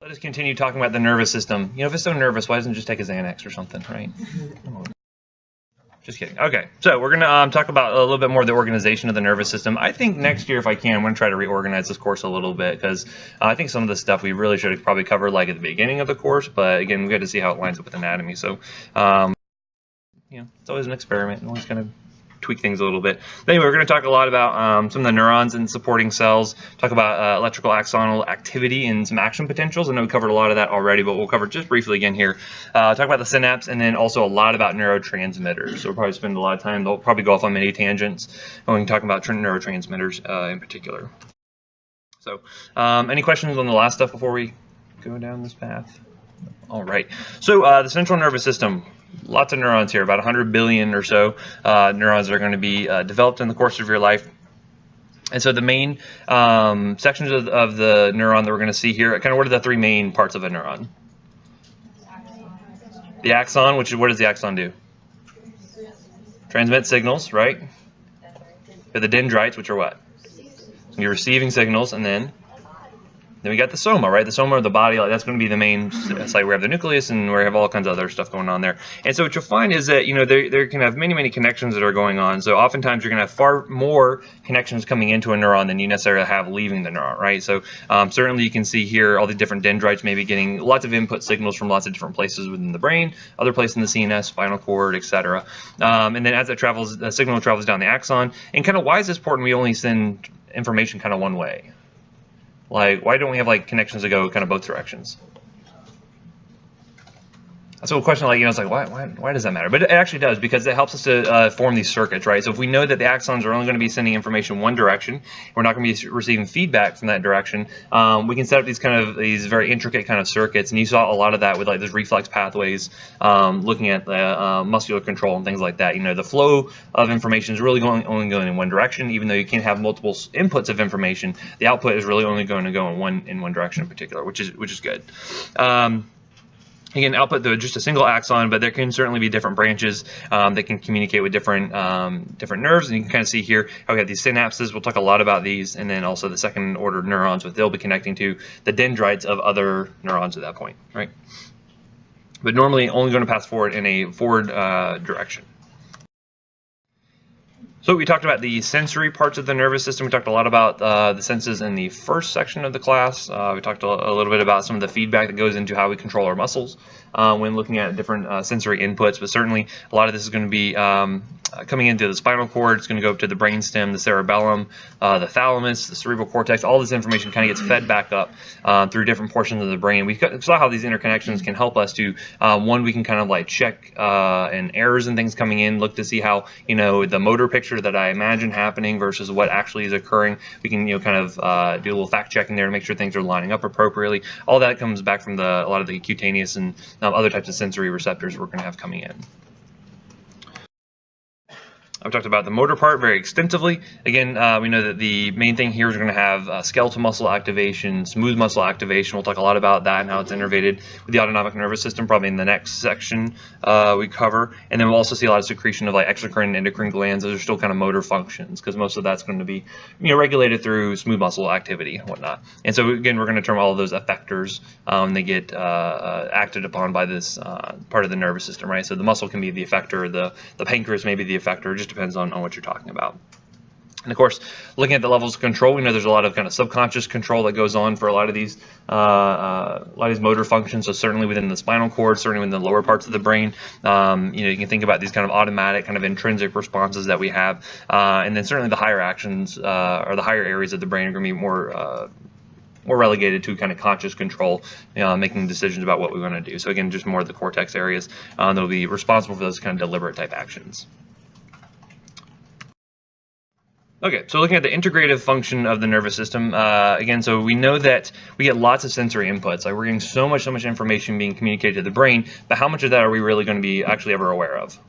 Let us continue talking about the nervous system. You know, if it's so nervous, why doesn't it just take a Xanax or something, right? Just kidding. Okay, so we're going to talk about a little bit more of the organization of the nervous system. I think next year, if I can, I'm going to try to reorganize this course a little bit because I think some of the stuff we really should have probably covered like at the beginning of the course, but again, we got to see how it lines up with anatomy. So, you know, it's always an experiment. I'm always going to tweak things a little bit. But anyway, we're going to talk a lot about some of the neurons and supporting cells, talk about electrical axonal activity and some action potentials. I know we covered a lot of that already, but we'll cover just briefly again here. Talk about the synapse and then also a lot about neurotransmitters. So we'll probably spend a lot of time, they'll probably go off on many tangents when we can talk about neurotransmitters in particular. So any questions on the last stuff before we go down this path? All right, so the central nervous system. Lots of neurons here, about 100 billion or so neurons that are going to be developed in the course of your life. And so the main sections of the neuron that we're going to see here, kind of what are the three main parts of a neuron? The axon, which is, what does the axon do? Transmit signals, right? The dendrites, which are what? You're receiving signals, and then we got the soma, right? The soma of the body, that's going to be the main site where we have the nucleus and where we have all kinds of other stuff going on there. And so what you'll find is that, you know, there can have many, many connections that are going on. So oftentimes you're going to have far more connections coming into a neuron than you necessarily have leaving the neuron, right? So certainly you can see here all the different dendrites maybe getting lots of input signals from lots of different places within the brain, other places in the CNS, spinal cord, etc. And then as it travels, the signal travels down the axon. And kind of why is this important? We only send information kind of one way. Like, why don't we have like connections that go kind of both directions? That's a question, like, you know, it's like, why does that matter? But it actually does, because it helps us to form these circuits, right? So if we know that the axons are only going to be sending information one direction, we're not going to be receiving feedback from that direction, we can set up these very intricate kind of circuits, and you saw a lot of that with like those reflex pathways, looking at the muscular control and things like that. You know, the flow of information is really only going in one direction, even though you can have multiple inputs of information. The output is really only going to go in one direction in particular, which is good. Again, output though just a single axon, but there can certainly be different branches that can communicate with different nerves, and you can kind of see here how we have these synapses. We'll talk a lot about these, and then also the second order neurons, but they'll be connecting to the dendrites of other neurons at that point, right? But normally only going to pass forward in a forward direction. So we talked about the sensory parts of the nervous system. We talked a lot about the senses in the first section of the class. We talked a little bit about some of the feedback that goes into how we control our muscles when looking at different sensory inputs. But certainly a lot of this is going to be coming into the spinal cord. It's going to go up to the brainstem, the cerebellum, the thalamus, the cerebral cortex. All this information kind of gets fed back up through different portions of the brain. We saw how these interconnections can help us to, one, we can kind of like check and errors and things coming in, look to see how, you know, the motor picture that I imagine happening versus what actually is occurring. We can, you know, kind of do a little fact checking there to make sure things are lining up appropriately. All that comes back from a lot of the cutaneous and other types of sensory receptors we're going to have coming in. I've talked about the motor part very extensively. Again, we know that the main thing here is we're going to have skeletal muscle activation, smooth muscle activation. We'll talk a lot about that and how it's innervated with the autonomic nervous system, probably in the next section we cover. And then we'll also see a lot of secretion of like exocrine and endocrine glands. Those are still kind of motor functions, because most of that's going to be, you know, regulated through smooth muscle activity and whatnot. And so again, we're going to term all of those effectors. They get acted upon by this part of the nervous system, right? So the muscle can be the effector, the pancreas may be the effector, just depends on what you're talking about. And of course, looking at the levels of control, we know there's a lot of kind of subconscious control that goes on for a lot of these motor functions. So certainly within the spinal cord, certainly within the lower parts of the brain, you know, you can think about these kind of automatic, kind of intrinsic responses that we have, and then certainly the higher actions or the higher areas of the brain are going to be more relegated to kind of conscious control, making decisions about what we want to do. So again, just more of the cortex areas that will be responsible for those kind of deliberate type actions. Okay, so looking at the integrative function of the nervous system, again, so we know that we get lots of sensory inputs. Like, we're getting so much information being communicated to the brain, but how much of that are we really going to be actually ever aware of?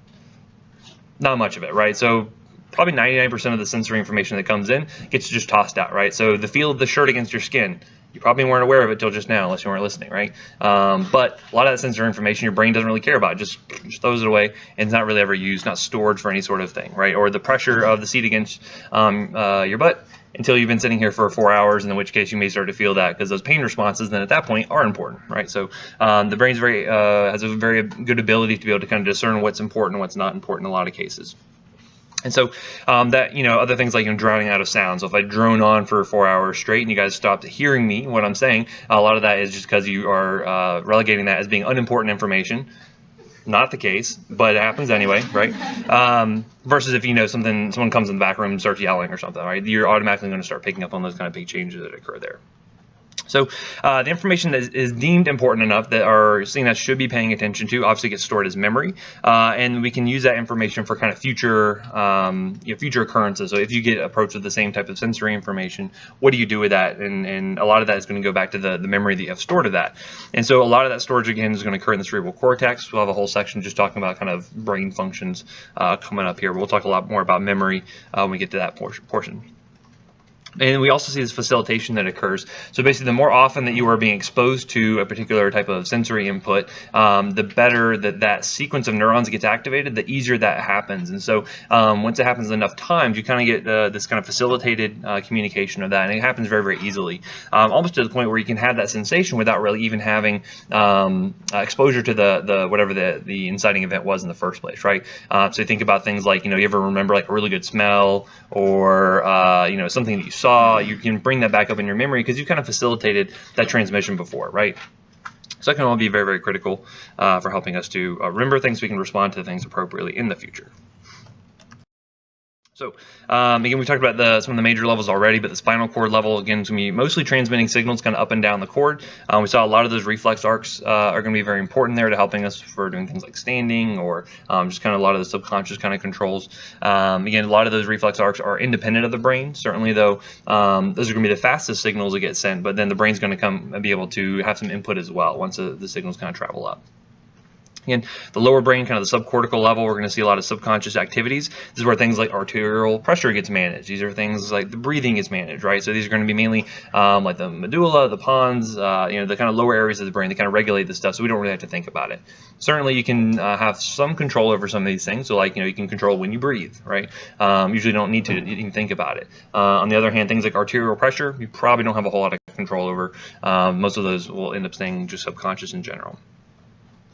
Not much of it, right? So probably 99% of the sensory information that comes in gets just tossed out, right? So the feel of the shirt against your skin, You probably weren't aware of it till just now, unless you weren't listening, right? But a lot of that sensory information your brain doesn't really care about. It just throws it away, and it's not really ever used, not stored for any sort of thing, right? Or the pressure of the seat against your butt until you've been sitting here for 4 hours, in which case you may start to feel that, because those pain responses then at that point are important, right? So the brain's has a very good ability to be able to kind of discern what's important and what's not important in a lot of cases. And so that, other things like drowning out of sound. So if I drone on for 4 hours straight and you guys stopped hearing me, what I'm saying, a lot of that is just because you are relegating that as being unimportant information. Not the case, but it happens anyway, right? Versus if someone comes in the back room and starts yelling or something, right? You're automatically going to start picking up on those kind of big changes that occur there. So the information that is deemed important enough that our CNS should be paying attention to obviously gets stored as memory, and we can use that information for kind of future future occurrences. So if you get approached with the same type of sensory information, what do you do with that? And a lot of that is going to go back to the memory that you have stored of that. And so a lot of that storage again is going to occur in the cerebral cortex. We'll have a whole section just talking about kind of brain functions coming up here. But we'll talk a lot more about memory when we get to that portion. And we also see this facilitation that occurs. So basically, the more often that you are being exposed to a particular type of sensory input, the better that sequence of neurons gets activated, the easier that happens. And so once it happens enough times, you kind of get this kind of facilitated communication of that. And it happens very, very easily, almost to the point where you can have that sensation without really even having exposure to the whatever the inciting event was in the first place, right? So you think about things like, you ever remember like a really good smell or, something that you saw, you can bring that back up in your memory because you kind of facilitated that transmission before, right? So that can all be very, very critical for helping us to remember things so we can respond to things appropriately in the future. So again, we talked about some of the major levels already, but the spinal cord level, again, is going to be mostly transmitting signals kind of up and down the cord. We saw a lot of those reflex arcs are going to be very important there to helping us for doing things like standing or just kind of a lot of the subconscious kind of controls. Again, a lot of those reflex arcs are independent of the brain, certainly, though those are going to be the fastest signals that get sent, but then the brain's going to come and be able to have some input as well once the signals kind of travel up. Again, the lower brain, kind of the subcortical level, we're going to see a lot of subconscious activities. This is where things like arterial pressure gets managed. These are things like the breathing is managed, right? So these are going to be mainly like the medulla, the pons, the kind of lower areas of the brain that kind of regulate this stuff, so we don't really have to think about it. Certainly, you can have some control over some of these things. So like, you can control when you breathe, right? Usually don't need to even think about it. On the other hand, things like arterial pressure, you probably don't have a whole lot of control over. Most of those will end up staying just subconscious in general.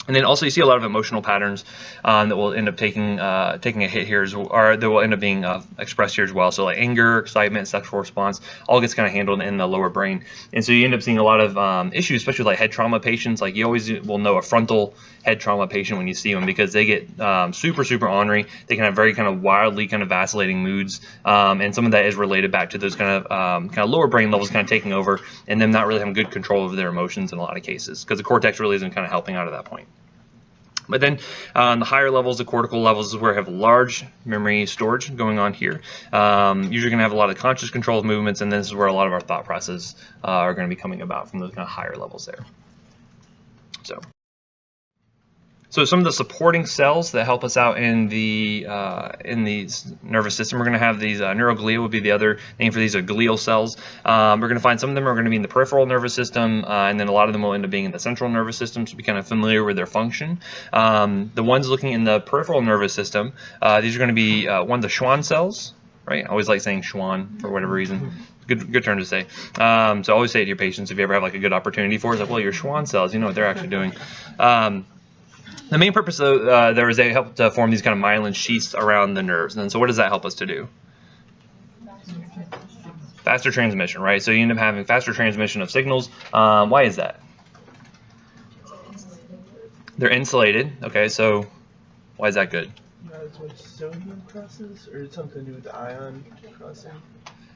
And then also you see a lot of emotional patterns that will end up taking a hit here, or that will end up being expressed here as well. So like anger, excitement, sexual response, all gets kind of handled in the lower brain. And so you end up seeing a lot of issues, especially like head trauma patients. Like you always will know a frontal head trauma patient when you see them because they get super, super ornery. They can have very kind of wildly kind of vacillating moods. And some of that is related back to those kind of lower brain levels kind of taking over and them not really having good control over their emotions in a lot of cases because the cortex really isn't kind of helping out at that point. But then on the higher levels, the cortical levels, is where I have large memory storage going on here. Usually going to have a lot of conscious control of movements, and this is where a lot of our thought processes are going to be coming about from those kind of higher levels there. So some of the supporting cells that help us out in the nervous system, we're going to have these Neuroglia would be the other name for these are glial cells. We're going to find some of them are going to be in the peripheral nervous system, and then a lot of them will end up being in the central nervous system, so be kind of familiar with their function. The ones looking in the peripheral nervous system, these are going to be the Schwann cells, right? I always like saying Schwann for whatever reason. Good term to say. So always say it to your patients if you ever have like a good opportunity for it. It's like, well, your Schwann cells, you know what they're actually doing. The main purpose, though, there is they help to form these kind of myelin sheaths around the nerves. And so what does that help us to do? Faster transmission, right? So you end up having faster transmission of signals. Why is that? They're insulated. Okay, so why is that good? That's what sodium crosses, or something to do with the ion crossing?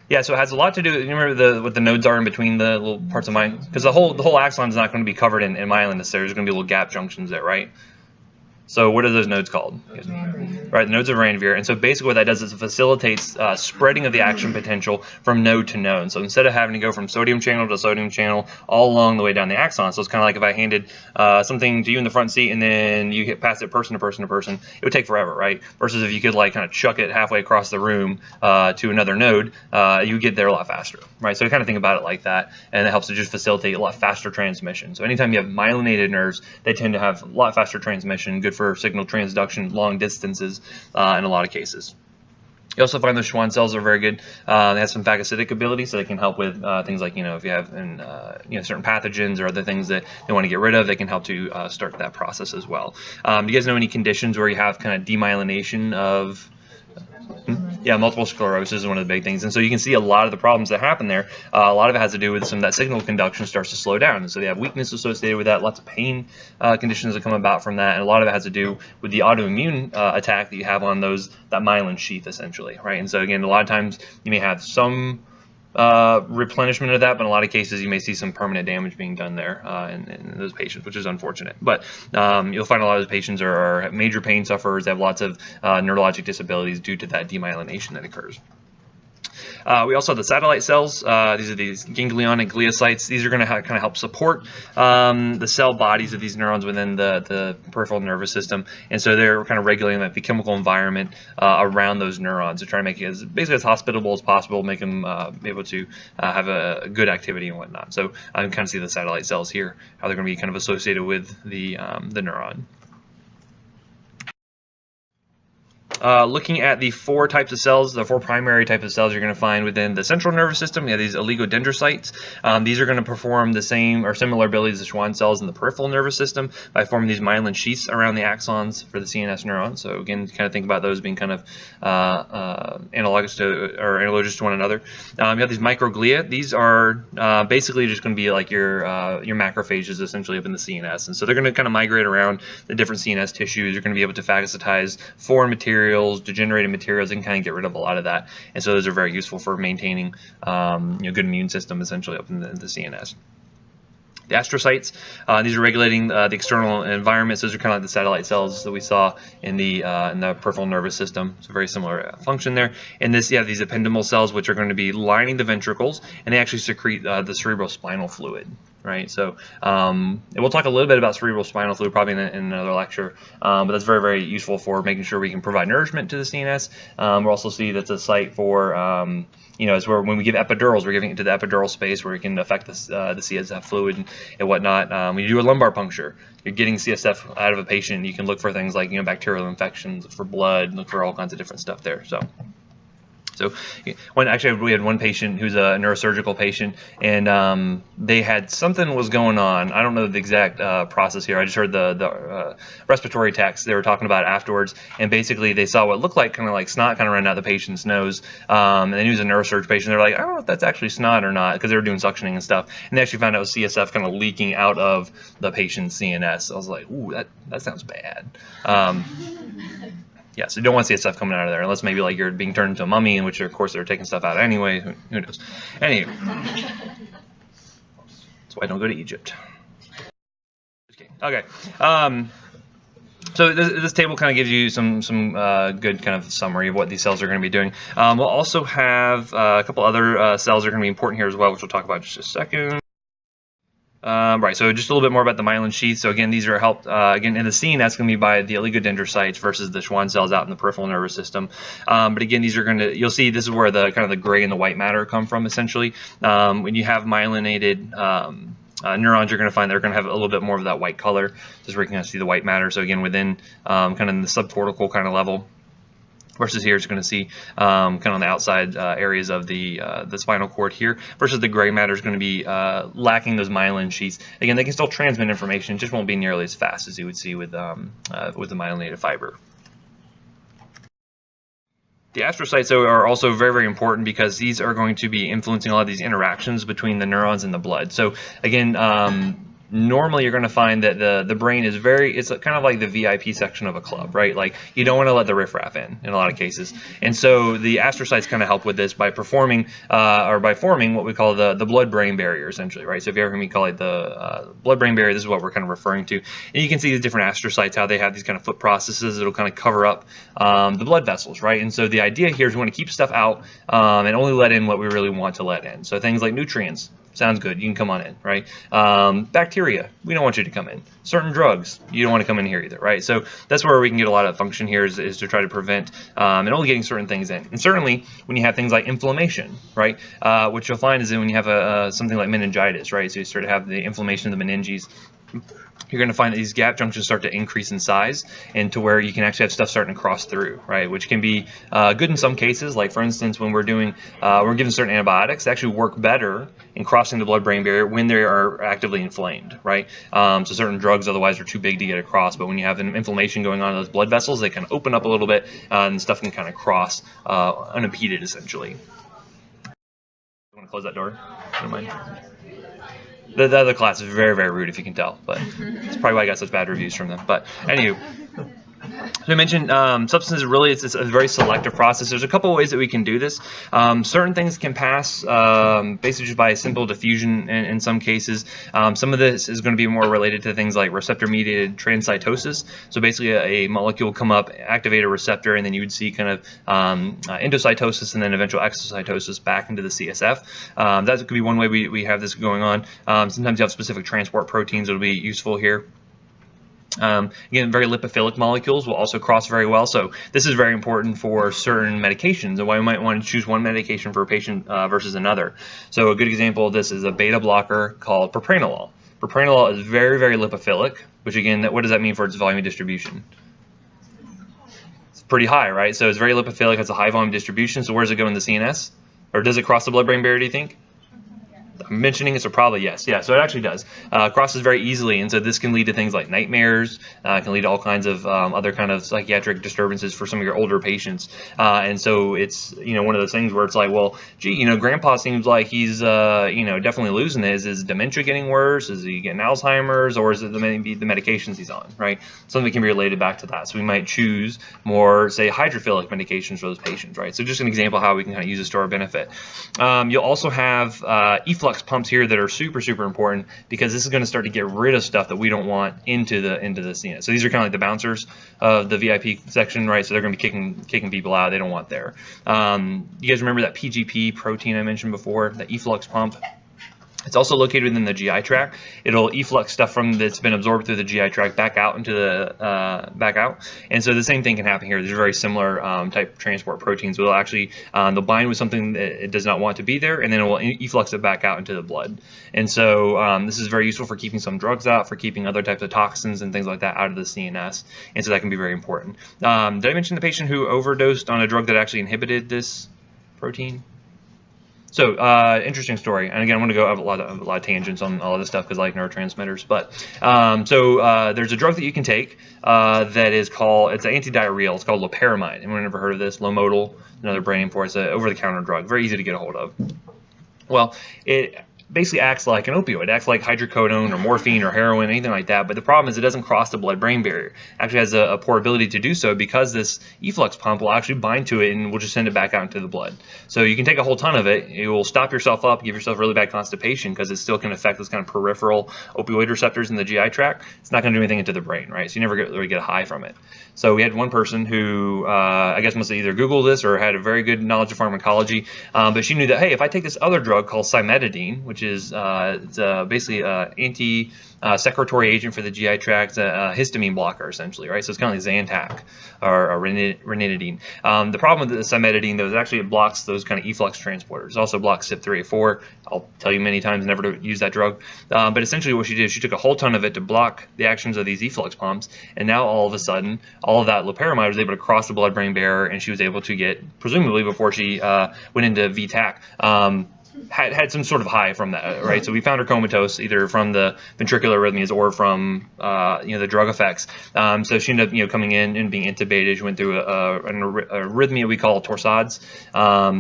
Yeah, so it has a lot to do. You remember what the nodes are in between the little parts of myelin? Because the whole axon is not going to be covered in myelin necessarily. There's going to be little gap junctions there, right? So what are those nodes called? Right, the nodes of Ranvier. And so basically what that does is it facilitates spreading of the action potential from node to node. So instead of having to go from sodium channel to sodium channel all along the way down the axon, so it's kind of like if I handed something to you in the front seat and then you get past it person to person to person, it would take forever, right? Versus if you could like kind of chuck it halfway across the room to another node, you would get there a lot faster, right? So kind of think about it like that, and it helps to just facilitate a lot faster transmission. So anytime you have myelinated nerves, they tend to have a lot faster transmission, good for signal transduction long distances in a lot of cases. You also find those Schwann cells are very good. They have some phagocytic ability, so they can help with things like, if you have certain pathogens or other things that they want to get rid of, they can help to start that process as well. Do you guys know any conditions where you have kind of demyelination of Yeah, multiple sclerosis is one of the big things. And so you can see a lot of the problems that happen there. A lot of it has to do with some of that signal conduction starts to slow down. And so they have weakness associated with that, lots of pain conditions that come about from that. And a lot of it has to do with the autoimmune attack that you have on that myelin sheath, essentially, right? And so again, a lot of times you may have some replenishment of that, but in a lot of cases you may see some permanent damage being done there in those patients, which is unfortunate. But you'll find a lot of those patients are major pain sufferers. They have lots of neurologic disabilities due to that demyelination that occurs. We also have the satellite cells. These are these ganglionic gliocytes. These are going to kind of help support the cell bodies of these neurons within the peripheral nervous system, and so they're kind of regulating the chemical environment around those neurons to try to make it basically as hospitable as possible, make them be able to have a good activity and whatnot. So I can kind of see the satellite cells here, how they're going to be kind of associated with the neuron. Looking at the four types of cells, the four primary types of cells you're going to find within the central nervous system, you have these oligodendrocytes. These are going to perform the same or similar abilities as Schwann cells in the peripheral nervous system by forming these myelin sheaths around the axons for the CNS neurons. So again, kind of think about those being kind of analogous to one another. You have these microglia. These are basically just going to be like your macrophages essentially up in the CNS, and so they're going to kind of migrate around the different CNS tissues. You're going to be able to phagocytize foreign materials, degenerated materials, and kind of get rid of a lot of that. And so those are very useful for maintaining good immune system essentially up in the CNS. The astrocytes, these are regulating the external environment. So those are kind of like the satellite cells that we saw in the peripheral nervous system. It's a very similar function there. And these ependymal cells, which are going to be lining the ventricles, and they actually secrete the cerebrospinal fluid. Right, so and we'll talk a little bit about cerebrospinal fluid probably in another lecture, but that's very, very useful for making sure we can provide nourishment to the CNS. We'll also see that's a site for, it's where when we give epidurals, we're giving it to the epidural space where we can affect the CSF fluid and whatnot. When you do a lumbar puncture, you're getting CSF out of a patient. You can look for things like bacterial infections, look for blood, look for all kinds of different stuff there. So actually we had one patient who's a neurosurgical patient, and they had something was going on. I don't know the exact process here. I just heard the respiratory attacks they were talking about afterwards, and basically they saw what looked like kind of like snot kind of running out the patient's nose, and then he was a neurosurgery patient. They're like, I don't know if that's actually snot or not, because they were doing suctioning and stuff, and they actually found out it was CSF kind of leaking out of the patient's CNS. I was like, ooh, that sounds bad. Yeah, so you don't want to see stuff coming out of there unless maybe like you're being turned into a mummy, in which of course they're taking stuff out anyway. Who knows? Anyway, that's why I don't go to Egypt. Okay. So this table kind of gives you some good kind of summary of what these cells are going to be doing. We'll also have a couple other cells that are going to be important here as well, which we'll talk about in just a second. Right, so just a little bit more about the myelin sheath. So again, these are helped, again, in the CNS going to be by the oligodendrocytes versus the Schwann cells out in the peripheral nervous system. But again, these are going to, you'll see this is where the kind of the gray and the white matter come from, essentially. When you have myelinated neurons, you're going to find they're going to have a little bit more of that white color, just where you can kind of see the white matter. So again, within kind of in the subcortical kind of level. Versus here, it's going to see kind of on the outside areas of the spinal cord here. Versus the gray matter is going to be lacking those myelin sheaths. Again, they can still transmit information, just won't be nearly as fast as you would see with the myelinated fiber. The astrocytes are also very, very important because these are going to be influencing a lot of these interactions between the neurons and the blood. So again, normally you're going to find that the brain is it's kind of like the VIP section of a club, right? Like you don't want to let the riffraff in a lot of cases. And so the astrocytes kind of help with this by forming what we call the blood-brain barrier, essentially, right? So if you ever hear me call it the blood-brain barrier, this is what we're kind of referring to. And you can see the different astrocytes, how they have these kind of foot processes that'll kind of cover up the blood vessels, right? And so the idea here is we want to keep stuff out and only let in what we really want to let in. So things like nutrients. Sounds good. You can come on in, right? Bacteria, we don't want you to come in. Certain drugs, you don't want to come in here either, right? So that's where we can get a lot of function here is to try to prevent and only getting certain things in. And certainly when you have things like inflammation, right? What you'll find is that when you have something like meningitis, right? So you start to have the inflammation of the meninges, you're going to find that these gap junctions start to increase in size and to where you can actually have stuff starting to cross through, right? Which can be good in some cases. Like for instance, when we're given certain antibiotics, they actually work better in crossing the blood-brain barrier when they are actively inflamed, right? So certain drugs otherwise are too big to get across, but when you have an inflammation going on in those blood vessels, they kind of open up a little bit and stuff can kind of cross unimpeded, essentially. I want to close that door. Don't mind. The other class is very, very rude, if you can tell, but it's probably why I got such bad reviews from them. But anywho, so I mentioned substances. Really, it's a very selective process. There's a couple of ways that we can do this. Certain things can pass basically just by a simple diffusion in some cases. Some of this is going to be more related to things like receptor-mediated transcytosis. So basically a molecule will come up, activate a receptor, and then you would see kind of endocytosis and then eventual exocytosis back into the CSF. That could be one way we have this going on. Sometimes you have specific transport proteins that will be useful here. Again, very lipophilic molecules will also cross very well. So this is very important for certain medications and why we might want to choose one medication for a patient versus another. So a good example of this is a beta blocker called propranolol. Propranolol is very, very lipophilic, which again, what does that mean for its volume distribution? It's pretty high, right? So it's very lipophilic, has a high volume distribution. So where does it go in the CNS? Or does it cross the blood-brain barrier, do you think? I'm mentioning it, so probably yes. Yeah, so it actually does. Crosses very easily, and so this can lead to things like nightmares, can lead to all kinds of other kind of psychiatric disturbances for some of your older patients. And so it's, one of those things where it's like, well, gee, grandpa seems like he's, definitely losing it. Is his dementia getting worse? Is he getting Alzheimer's? Or is it maybe the medications he's on, right? Something can be related back to that. So we might choose more, say, hydrophilic medications for those patients, right? So just an example of how we can kind of use this to our benefit. You'll also have efflux pumps here that are super, super important because this is going to start to get rid of stuff that we don't want into the CNS. So these are kind of like the bouncers of the VIP section, right? So they're going to be kicking people out they don't want there. You guys remember that PGP protein I mentioned before, the efflux pump? It's also located within the GI tract. It'll efflux stuff that's been absorbed through the GI tract back out into the back out. And so the same thing can happen here. There's very similar type transport proteins. They'll actually they'll bind with something that it does not want to be there, and then it will efflux it back out into the blood. And so this is very useful for keeping some drugs out, for keeping other types of toxins and things like that out of the CNS. And so that can be very important. Did I mention the patient who overdosed on a drug that actually inhibited this protein? So, interesting story, and again, I'm going to go have a lot of tangents on all of this stuff because I like neurotransmitters. But there's a drug that you can take that is called, it's an antidiarrheal. It's called loperamide. Anyone ever heard of this? Lomodal, another brand name for it. It's an over-the-counter drug, very easy to get a hold of. Well, it basically acts like an opioid. It acts like hydrocodone or morphine or heroin, anything like that. But the problem is it doesn't cross the blood-brain barrier. It actually has a poor ability to do so because this efflux pump will actually bind to it and will just send it back out into the blood. So you can take a whole ton of it. It will stop yourself up, give yourself really bad constipation because it still can affect those kind of peripheral opioid receptors in the GI tract. It's not going to do anything into the brain, right? So you never really get a high from it. So we had one person who I guess must have either Googled this or had a very good knowledge of pharmacology, but she knew that, hey, if I take this other drug called cimetidine, which is basically an anti-secretory agent for the GI tract, a histamine blocker essentially, right? So it's kind of like Zantac or ranitidine. The problem with the cimetidine, though, is actually it blocks those kind of efflux transporters. It also blocks CYP3A4. I'll tell you many times never to use that drug. But essentially what she did is she took a whole ton of it to block the actions of these efflux pumps, and now all of a sudden, all of that loperamide was able to cross the blood-brain barrier, and she was able to get, presumably before she went into VTAC, had some sort of high from that, right? So we found her comatose either from the ventricular arrhythmias or from the drug effects. So she ended up coming in and being intubated. She went through an arrhythmia we call torsades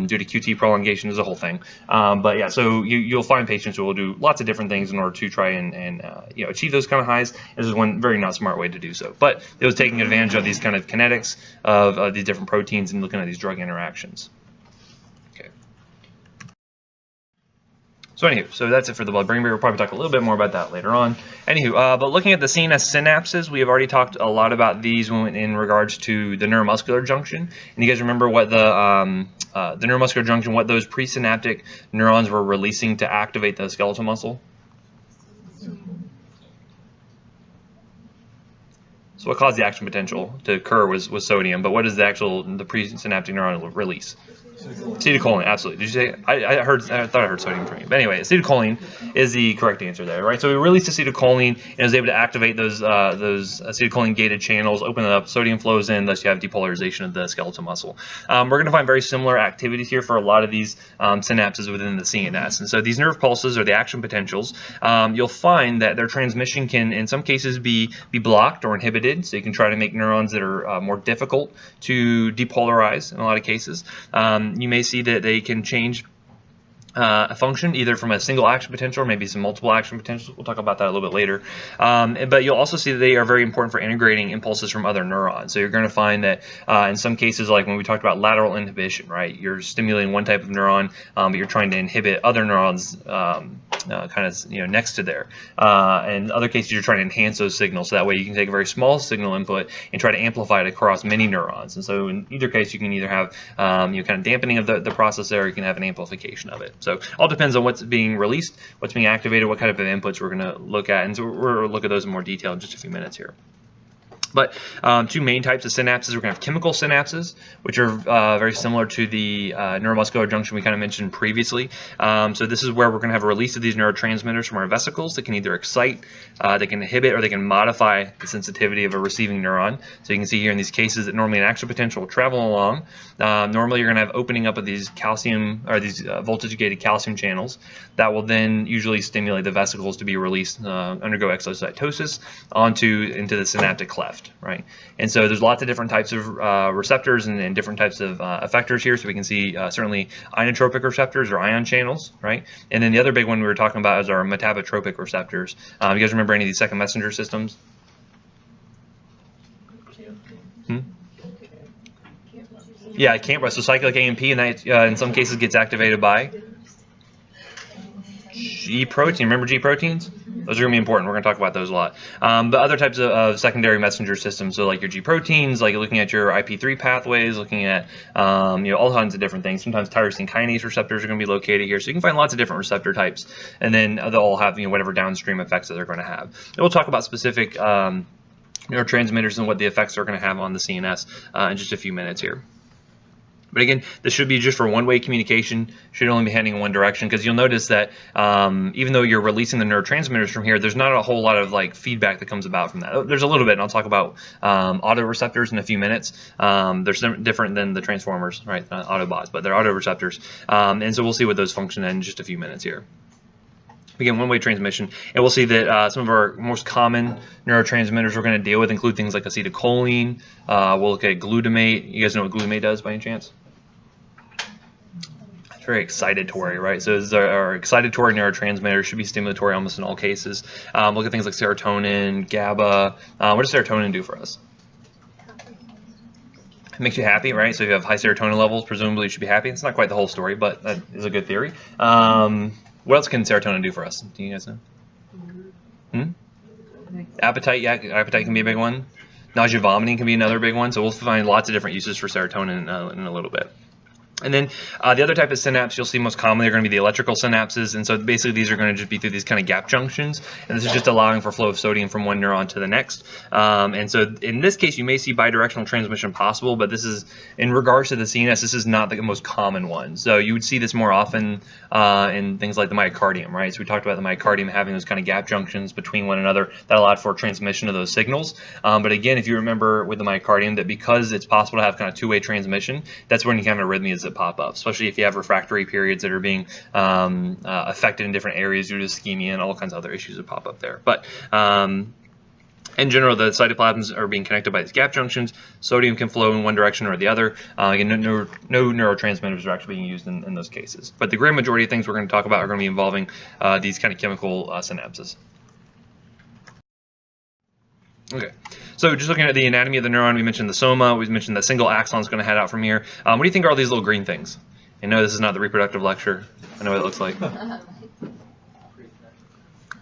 due to QT prolongation. Is a whole thing. But yeah, so you'll find patients who will do lots of different things in order to try and achieve those kind of highs. This is one very not smart way to do so. But it was taking advantage of these kind of kinetics of these different proteins and looking at these drug interactions. So anywho, so that's it for the blood-brain barrier. We'll probably talk a little bit more about that later on. Anywho, but looking at the CNS synapses, we have already talked a lot about these in regards to the neuromuscular junction. And you guys remember what the neuromuscular junction, what those presynaptic neurons were releasing to activate the skeletal muscle? So what caused the action potential to occur was sodium, but what does the presynaptic neuron release? Acetylcholine, absolutely. Did you say? I thought I heard sodium from you. But anyway, acetylcholine is the correct answer there, right? So we released acetylcholine and is able to activate those acetylcholine gated channels, open it up, sodium flows in, thus you have depolarization of the skeletal muscle. We're going to find very similar activities here for a lot of these synapses within the CNS. And so these nerve pulses or the action potentials, you'll find that their transmission can in some cases be blocked or inhibited. So you can try to make neurons that are more difficult to depolarize in a lot of cases. You may see that they can change a function either from a single action potential or maybe some multiple action potentials. We'll talk about that a little bit later. But you'll also see that they are very important for integrating impulses from other neurons. So you're going to find that in some cases, like when we talked about lateral inhibition, right? You're stimulating one type of neuron, but you're trying to inhibit other neurons next to there. In other cases, you're trying to enhance those signals, so that way you can take a very small signal input and try to amplify it across many neurons. And so in either case, you can either have kind of dampening of the process there, or you can have an amplification of it. So all depends on what's being released, what's being activated, what kind of inputs we're going to look at. And so we're going to look at those in more detail in just a few minutes here. But two main types of synapses. We're going to have chemical synapses, which are very similar to the neuromuscular junction we kind of mentioned previously. So this is where we're going to have a release of these neurotransmitters from our vesicles that can either excite, they can inhibit, or they can modify the sensitivity of a receiving neuron. So you can see here in these cases that normally an action potential will travel along. Normally you're going to have opening up of these calcium, or these voltage-gated calcium channels that will then usually stimulate the vesicles to be released, undergo exocytosis into the synaptic cleft. Right, and so there's lots of different types of receptors and different types of effectors here. So we can see certainly ionotropic receptors or ion channels, right? And then the other big one we were talking about is our metabotropic receptors. You guys remember any of these second messenger systems? Yeah, it can't. So cyclic AMP, and that in some cases gets activated by G protein. Remember G proteins? Those are going to be important. We're going to talk about those a lot. But other types of secondary messenger systems, so like your G proteins, like looking at your IP3 pathways, looking at all kinds of different things. Sometimes tyrosine kinase receptors are going to be located here, so you can find lots of different receptor types, and then they'll all have whatever downstream effects that they're going to have. And we'll talk about specific neurotransmitters and what the effects are going to have on the CNS in just a few minutes here. But again, this should be just for one-way communication, should only be heading in one direction, because you'll notice that even though you're releasing the neurotransmitters from here, there's not a whole lot of feedback that comes about from that. There's a little bit, and I'll talk about autoreceptors in a few minutes. They're different than the transformers, right? Autobots, but they're autoreceptors. And so we'll see what those function in just a few minutes here. Again, one-way transmission, and we'll see that some of our most common neurotransmitters we're going to deal with include things like acetylcholine. We'll look at glutamate. You guys know what glutamate does by any chance? It's very excitatory, right? So our excitatory neurotransmitters should be stimulatory almost in all cases. Look at things like serotonin, GABA. What does serotonin do for us? It makes you happy, right? So if you have high serotonin levels, presumably you should be happy. It's not quite the whole story, but that is a good theory. What else can serotonin do for us? Do you guys know? Appetite, yeah, appetite can be a big one. Nausea, vomiting can be another big one. So we'll find lots of different uses for serotonin in a little bit. And then the other type of synapse you'll see most commonly are going to be the electrical synapses. And so basically these are going to just be through these kind of gap junctions. And this is just allowing for flow of sodium from one neuron to the next. And so in this case, you may see bidirectional transmission possible, but this is, in regards to the CNS, this is not the most common one. So you would see this more often in things like the myocardium, right? So we talked about the myocardium having those kind of gap junctions between one another that allowed for transmission of those signals. But again, if you remember with the myocardium that because it's possible to have kind of two-way transmission, that's when you have arrhythmias that pop up, especially if you have refractory periods that are being affected in different areas due to ischemia and all kinds of other issues that pop up there. But in general, the cytoplasms are being connected by these gap junctions. Sodium can flow in one direction or the other. Again, no neurotransmitters are actually being used in those cases. But the great majority of things we're going to talk about are going to be involving these kind of chemical synapses. Okay, so just looking at the anatomy of the neuron, we mentioned the soma, we mentioned that single axon is going to head out from here. What do you think are all these little green things? I know this is not the reproductive lecture. I know what it looks like.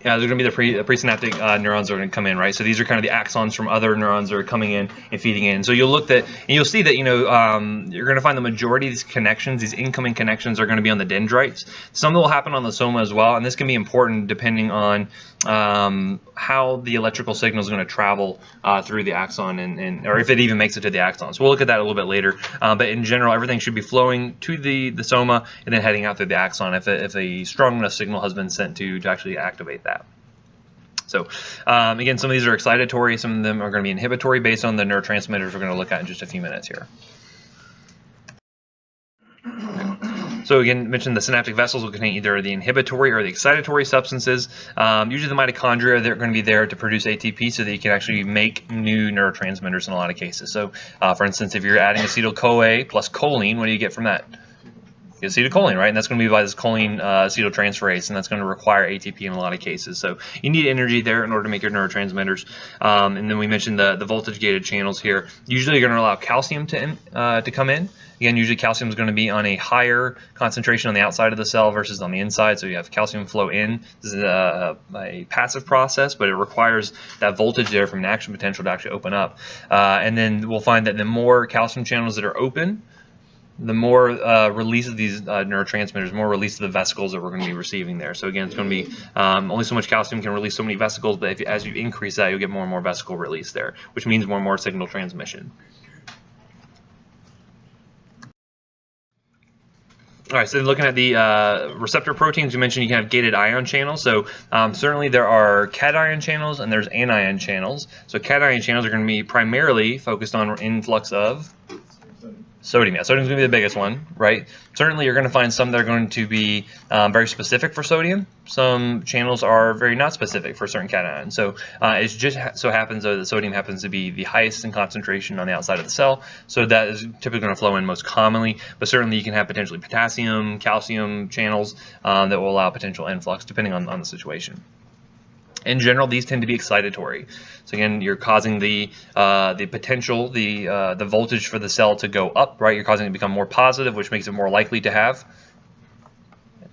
Yeah, there's going to be the presynaptic neurons that are going to come in, right? So these are kind of the axons from other neurons that are coming in and feeding in. So you'll look at, and you'll see that, you're going to find the majority of these connections, these incoming connections, are going to be on the dendrites. Some will happen on the soma as well, and this can be important depending on how the electrical signal is going to travel through the axon, or if it even makes it to the axon. So we'll look at that a little bit later. But in general, everything should be flowing to the soma and then heading out through the axon if a strong enough signal has been sent to actually activate that. So again, some of these are excitatory, some of them are going to be inhibitory based on the neurotransmitters we're going to look at in just a few minutes here. So again, mentioned the synaptic vessels will contain either the inhibitory or the excitatory substances. Usually the mitochondria, they're going to be there to produce ATP so that you can actually make new neurotransmitters in a lot of cases. So for instance, if you're adding acetyl-CoA plus choline, what do you get from that? You get acetylcholine, right? And that's going to be by this choline acetyltransferase, and that's going to require ATP in a lot of cases. So you need energy there in order to make your neurotransmitters. And then we mentioned the voltage-gated channels here. Usually you're going to allow calcium to come in. Again, usually calcium is going to be on a higher concentration on the outside of the cell versus on the inside, so you have calcium flow in. This is a passive process, but it requires that voltage there from an action potential to actually open up. And then we'll find that the more calcium channels that are open, the more release of these neurotransmitters, more release of the vesicles that we're going to be receiving there. So again, it's going to be only so much calcium can release so many vesicles, but as you increase that, you'll get more and more vesicle release there, which means more and more signal transmission. All right, so looking at the receptor proteins, you mentioned you can have gated ion channels. So certainly there are cation channels and there's anion channels. So cation channels are going to be primarily focused on influx of sodium. Yeah, sodium is going to be the biggest one, right? Certainly you're going to find some that are going to be very specific for sodium. Some channels are very not specific for certain cations. So it just so happens though that sodium happens to be the highest in concentration on the outside of the cell. So that is typically going to flow in most commonly. But certainly you can have potentially potassium, calcium channels that will allow potential influx depending on the situation. In general, these tend to be excitatory. So again, you're causing the potential, the voltage for the cell to go up, right? You're causing it to become more positive, which makes it more likely to have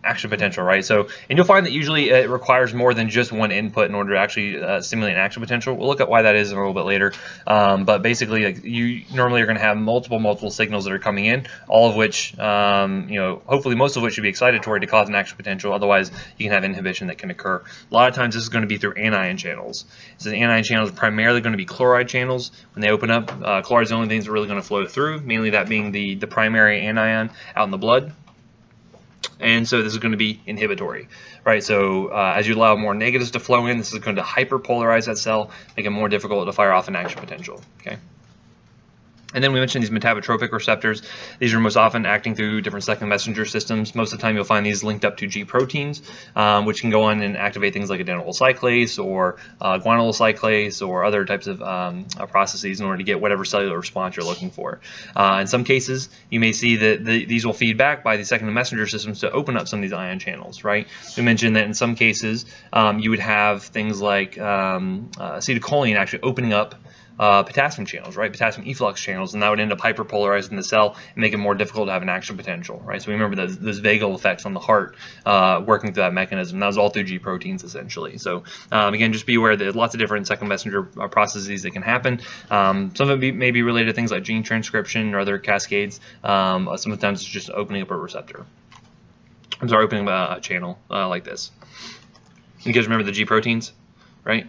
action potential, right? So, and you'll find that usually it requires more than just one input in order to actually stimulate an action potential. We'll look at why that is in a little bit later. But basically, like, you normally are going to have multiple signals that are coming in, all of which, hopefully most of which should be excitatory to cause an action potential. Otherwise, you can have inhibition that can occur. A lot of times, this is going to be through anion channels. So the anion channels are primarily going to be chloride channels. When they open up, chloride is the only things that are really going to flow through, mainly that being the primary anion out in the blood. And so this is going to be inhibitory, right? So as you allow more negatives to flow in, this is going to hyperpolarize that cell, make it more difficult to fire off an action potential, okay? And then we mentioned these metabotropic receptors. These are most often acting through different second messenger systems. Most of the time you'll find these linked up to G proteins, which can go on and activate things like adenylyl cyclase or guanylyl cyclase or other types of processes in order to get whatever cellular response you're looking for. In some cases, you may see that these will feed back by the second messenger systems to open up some of these ion channels, right? We mentioned that in some cases, you would have things like acetylcholine actually opening up potassium channels, right? Potassium efflux channels, and that would end up hyperpolarizing the cell and make it more difficult to have an action potential, right? So we remember those vagal effects on the heart working through that mechanism. That was all through G proteins essentially. So again, just be aware that there's lots of different second messenger processes that can happen. Some of it may be related to things like gene transcription or other cascades. Sometimes it's just opening up a receptor. I'm sorry, opening up a channel like this. You guys remember the G proteins, right?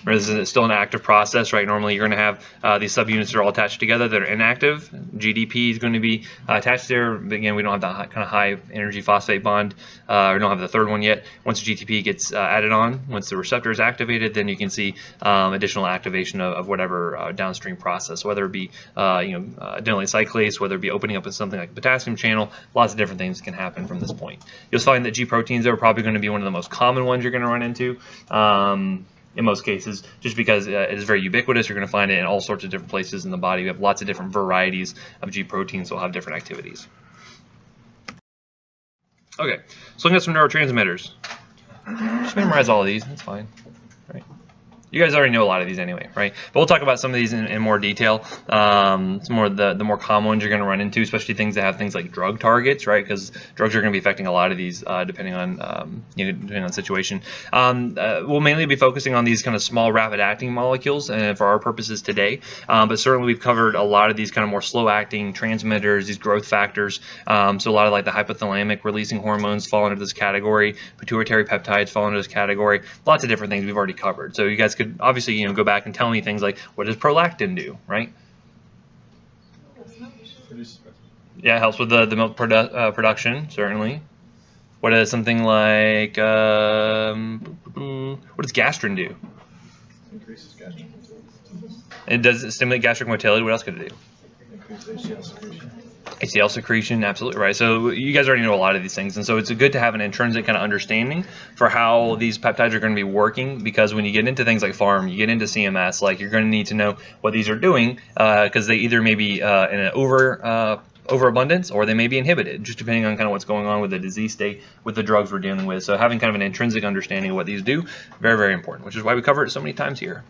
This is still an active process, right? Normally you're going to have these subunits that are all attached together that are inactive. GDP is going to be attached there, but again, we don't have that kind of high energy phosphate bond. We don't have the third one yet. Once GTP gets added on, once the receptor is activated, then you can see additional activation of whatever downstream process, whether it be adenylate cyclase, whether it be opening up with something like the potassium channel. Lots of different things can happen from this point. You'll find that G proteins are probably going to be one of the most common ones you're going to run into. In most cases, just because it is very ubiquitous. You're going to find it in all sorts of different places in the body. We have lots of different varieties of G proteins that will have different activities. Okay, so looking at some neurotransmitters. Just memorize all of these, that's fine. Right. You guys already know a lot of these anyway, right? But we'll talk about some of these in more detail. Some more the more common ones you're going to run into, especially things that have things like drug targets, right? Because drugs are going to be affecting a lot of these, depending on depending on the situation. We'll mainly be focusing on these kind of small, rapid-acting molecules, for our purposes today. But certainly we've covered a lot of these kind of more slow-acting transmitters, these growth factors. So a lot of like the hypothalamic releasing hormones fall into this category. Pituitary peptides fall into this category. Lots of different things we've already covered. So you guys could obviously go back and tell me things like, what does prolactin do, right? Yeah, it helps with the milk production, certainly. What does something like what does gastrin do? Increases gastric motility. It does stimulate gastric motility. What else could it do? Increases ACL secretion. ACL secretion, absolutely right. So you guys already know a lot of these things, and so it's good to have an intrinsic kind of understanding for how these peptides are going to be working, because when you get into things like pharm, you get into CMS, like you're going to need to know what these are doing, because they either may be in an overabundance, or they may be inhibited, just depending on kind of what's going on with the disease state with the drugs we're dealing with. So having kind of an intrinsic understanding of what these do, very, very important, which is why we cover it so many times here.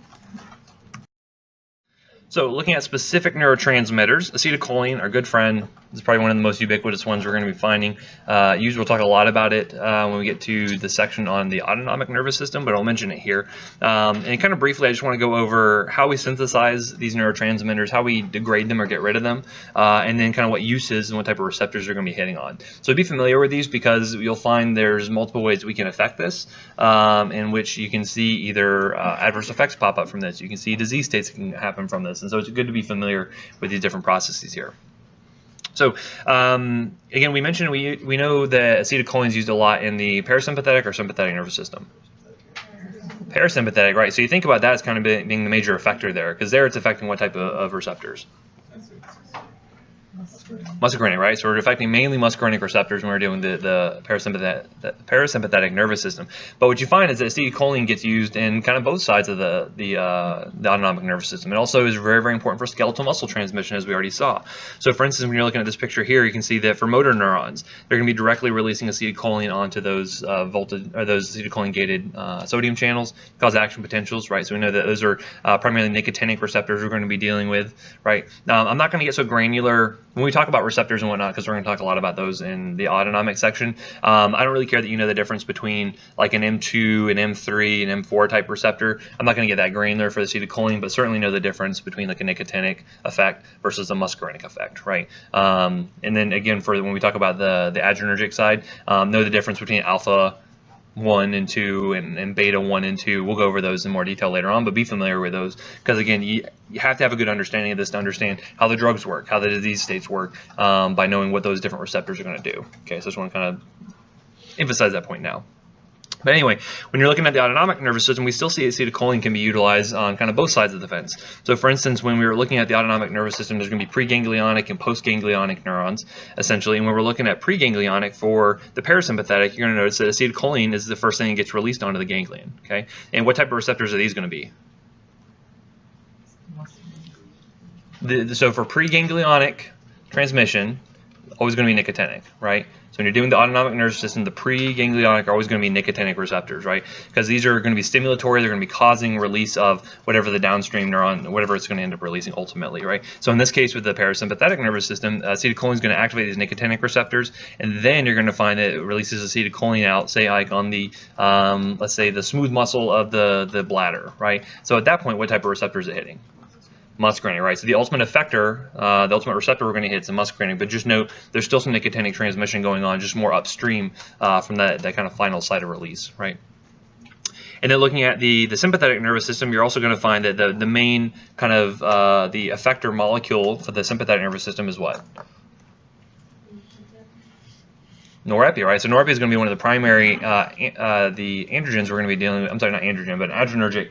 So looking at specific neurotransmitters, acetylcholine, our good friend, is probably one of the most ubiquitous ones we're going to be finding. Usually we'll talk a lot about it when we get to the section on the autonomic nervous system, but I'll mention it here. And kind of briefly, I just want to go over how we synthesize these neurotransmitters, how we degrade them or get rid of them, and then kind of what uses and what type of receptors they're going to be hitting on. So be familiar with these, because you'll find there's multiple ways we can affect this, in which you can see either adverse effects pop up from this. You can see disease states that can happen from this. And so it's good to be familiar with these different processes here. So again, we mentioned we know that acetylcholine is used a lot in the parasympathetic or sympathetic nervous system. Parasympathetic, right? So you think about that as kind of being the major effector there, because there it's affecting what type of receptors? Muscarinic, right? So we're affecting mainly muscarinic receptors when we're doing the parasympathetic nervous system. But what you find is that acetylcholine gets used in kind of both sides of the autonomic nervous system. It also is very, very important for skeletal muscle transmission, as we already saw. So for instance, when you're looking at this picture here, you can see that for motor neurons, they're going to be directly releasing acetylcholine onto those those acetylcholine-gated sodium channels, cause action potentials, right? So we know that those are primarily nicotinic receptors we're going to be dealing with, right? I'm not going to get so granular when we talk about receptors and whatnot, because we're going to talk a lot about those in the autonomic section. I don't really care that you know the difference between like an M2, an M3, an M4 type receptor. I'm not going to get that granular for the acetylcholine, but certainly know the difference between like a nicotinic effect versus a muscarinic effect, right? And then again, for when we talk about the adrenergic side, know the difference between alpha 1 and 2 and beta 1 and 2. We'll go over those in more detail later on, but be familiar with those, because again, you have to have a good understanding of this to understand how the drugs work, how the disease states work, by knowing what those different receptors are going to do. Okay, so I just want to kind of emphasize that point now. But anyway, when you're looking at the autonomic nervous system, we still see acetylcholine can be utilized on kind of both sides of the fence. So for instance, when we were looking at the autonomic nervous system, there's going to be preganglionic and postganglionic neurons, essentially. And when we're looking at preganglionic for the parasympathetic, you're going to notice that acetylcholine is the first thing that gets released onto the ganglion. Okay, and what type of receptors are these going to be? So for preganglionic transmission, always going to be nicotinic, right? So when you're doing the autonomic nervous system, the preganglionic are always going to be nicotinic receptors, right? Because these are going to be stimulatory, they're going to be causing release of whatever the downstream neuron, whatever it's going to end up releasing ultimately, right? So in this case with the parasympathetic nervous system, acetylcholine is going to activate these nicotinic receptors, and then you're going to find that it releases acetylcholine out, say like on the, let's say the smooth muscle of the bladder, right? So at that point, what type of receptor is it hitting? Muscarinic, right? So the ultimate effector, the ultimate receptor we're going to hit is the muscarinic, but just note there's still some nicotinic transmission going on, just more upstream from that kind of final site of release, right? And then looking at the sympathetic nervous system, you're also going to find that the main kind of the effector molecule for the sympathetic nervous system is what? Norepi, right? So norepi is going to be one of the primary the androgens we're going to be dealing with. I'm sorry, not androgen, but adrenergic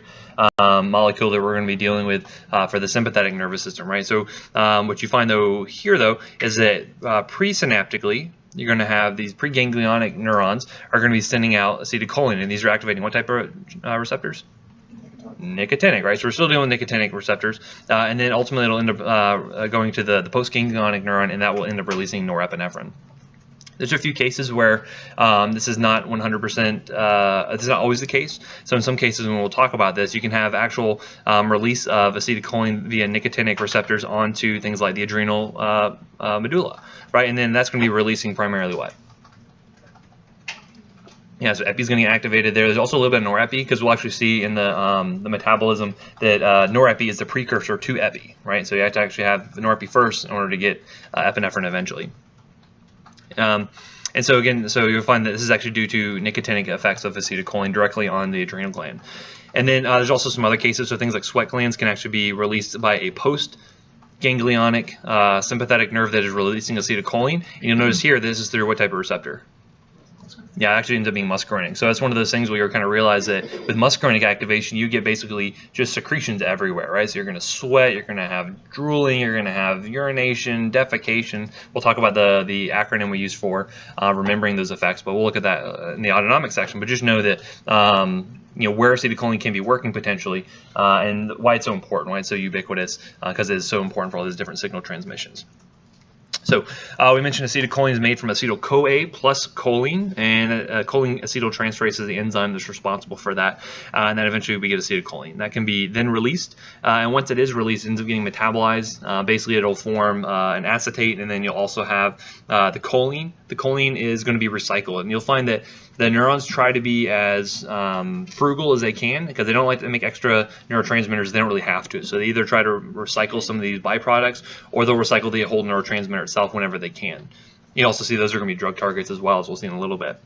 molecule that we're going to be dealing with for the sympathetic nervous system, right? So what you find here is that presynaptically, you're going to have these preganglionic neurons are going to be sending out acetylcholine, and these are activating what type of receptors? Nicotinic, right? So we're still dealing with nicotinic receptors, and then ultimately it'll end up going to the postganglionic neuron, and that will end up releasing norepinephrine. There's a few cases where this is not 100%, this is not always the case. So in some cases, when we'll talk about this, you can have actual release of acetylcholine via nicotinic receptors onto things like the adrenal medulla, right? And then that's going to be releasing primarily what? Yeah, so epi is going to get activated there. There's also a little bit of norepi, because we'll actually see in the metabolism that norepi is the precursor to epi, right? So you have to actually have norepi first in order to get epinephrine eventually. And so again, so you'll find that this is actually due to nicotinic effects of acetylcholine directly on the adrenal gland. And then there's also some other cases, so things like sweat glands can actually be released by a post-ganglionic sympathetic nerve that is releasing acetylcholine. And you'll notice here this is through what type of receptor? Yeah, it actually ends up being muscarinic. So that's one of those things where you kind of realize that with muscarinic activation, you get basically just secretions everywhere, right? So you're going to sweat, you're going to have drooling, you're going to have urination, defecation. We'll talk about the acronym we use for remembering those effects, but we'll look at that in the autonomic section. But just know that you know, where acetylcholine can be working potentially, and why it's so important, why it's so ubiquitous, because it is so important for all these different signal transmissions. So we mentioned acetylcholine is made from acetyl-CoA plus choline, and choline acetyltransferase is the enzyme that's responsible for that, and then eventually we get acetylcholine. That can be then released, and once it is released, it ends up getting metabolized. Basically, it'll form an acetate, and then you'll also have the choline. The choline is going to be recycled, and you'll find that the neurons try to be as frugal as they can, because they don't like to make extra neurotransmitters. They don't really have to. So they either try to recycle some of these byproducts, or they'll recycle the whole neurotransmitter itself whenever they can. You also see those are going to be drug targets as well, as we'll see in a little bit.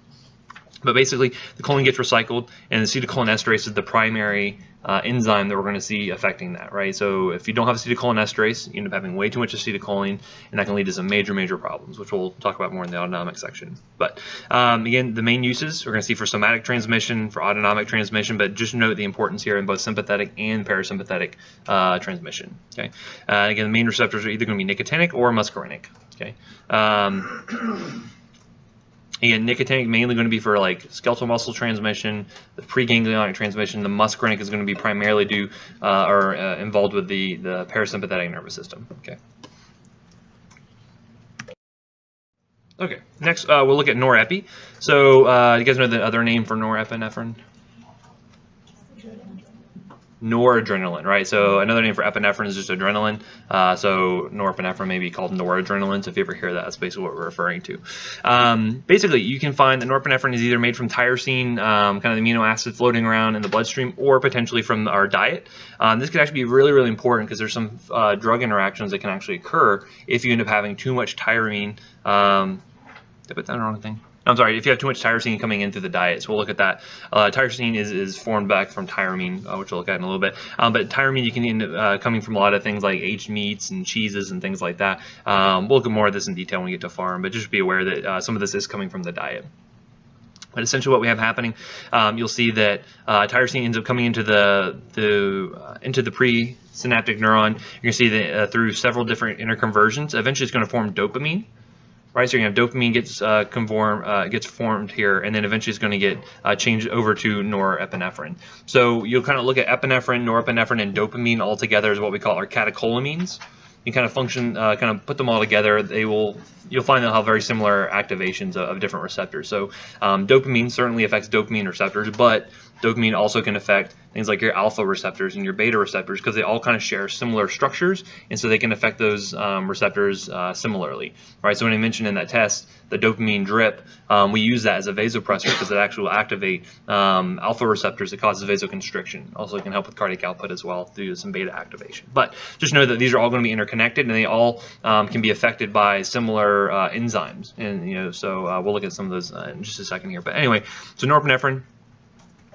But basically, the choline gets recycled, and the acetylcholinesterase is the primary enzyme that we're going to see affecting that, right? So if you don't have acetylcholinesterase, you end up having way too much acetylcholine, and that can lead to some major, major problems, which we'll talk about more in the autonomic section. But again, the main uses we're going to see for somatic transmission, for autonomic transmission, but just note the importance here in both sympathetic and parasympathetic transmission. Okay. Again, the main receptors are either going to be nicotinic or muscarinic. Okay. Again, nicotinic mainly going to be for like skeletal muscle transmission, the preganglionic transmission. The muscarinic is going to be primarily due or involved with the parasympathetic nervous system. Okay. Okay. Next, we'll look at norepi. So, you guys know the other name for norepinephrine? Noradrenaline, right? So another name for epinephrine is just adrenaline. So norepinephrine may be called noradrenaline. So if you ever hear that, that's basically what we're referring to. Basically, you can find that norepinephrine is either made from tyrosine, kind of the amino acid floating around in the bloodstream, or potentially from our diet. This could actually be really, really important because there's some drug interactions that can actually occur if you end up having too much tyrosine. Did I put that on the wrong thing? I'm sorry, if you have too much tyrosine coming in through the diet. So we'll look at that. Tyrosine is formed back from tyramine, which we'll look at in a little bit. But tyramine, you can end up coming from a lot of things like aged meats and cheeses and things like that. We'll look at more of this in detail when we get to farm, but just be aware that some of this is coming from the diet. But essentially what we have happening, you'll see that tyrosine ends up coming into the presynaptic neuron. You're going to see that through several different interconversions. Eventually it's going to form dopamine. Right, so you're going to have dopamine gets formed here, and then eventually it's going to get changed over to norepinephrine. So you'll kind of look at epinephrine, norepinephrine, and dopamine all together as what we call our catecholamines. You kind of function, kind of put them all together. You'll find they'll have very similar activations of different receptors. So dopamine certainly affects dopamine receptors, but dopamine also can affect things like your alpha receptors and your beta receptors because they all kind of share similar structures, and so they can affect those receptors similarly. Right. So when I mentioned in that test the dopamine drip, we use that as a vasopressor because it actually will activate alpha receptors that causes vasoconstriction. Also, it can help with cardiac output as well through some beta activation. But just know that these are all going to be interconnected, and they all can be affected by similar enzymes. And so we'll look at some of those in just a second here. But anyway, so norepinephrine.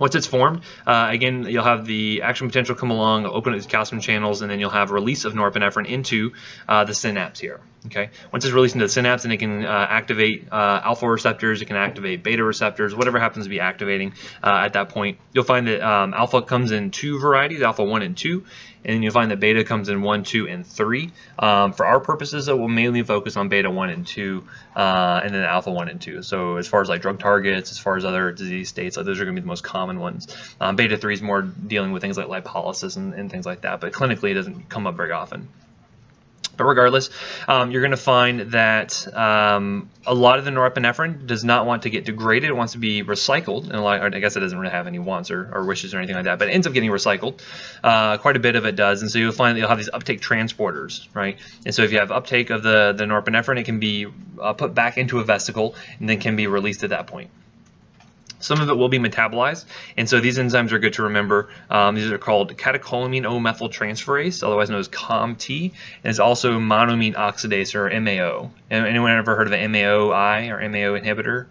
Once it's formed, again, you'll have the action potential come along, open up these calcium channels, and then you'll have release of norepinephrine into the synapse here. Okay. Once it's released into the synapse, and it can activate alpha receptors, it can activate beta receptors, whatever happens to be activating at that point. You'll find that alpha comes in 2 varieties, alpha 1 and 2, and then you'll find that beta comes in 1, 2, and 3. For our purposes, though, we'll mainly focus on beta 1 and 2, and then alpha 1 and 2. So as far as like drug targets, as far as other disease states, like those are going to be the most common ones. Beta 3 is more dealing with things like lipolysis and things like that, but clinically it doesn't come up very often. But regardless, you're going to find that a lot of the norepinephrine does not want to get degraded. It wants to be recycled. And I guess it doesn't really have any wants or wishes or anything like that, but it ends up getting recycled. Quite a bit of it does. And so you'll find that you'll have these uptake transporters, right? And so if you have uptake of the norepinephrine, it can be put back into a vesicle and then can be released at that point. Some of it will be metabolized, and so these enzymes are good to remember. These are called catecholamine-O-methyltransferase, otherwise known as COMT, and it's also monoamine oxidase, or MAO. Anyone ever heard of an MAOI or MAO inhibitor?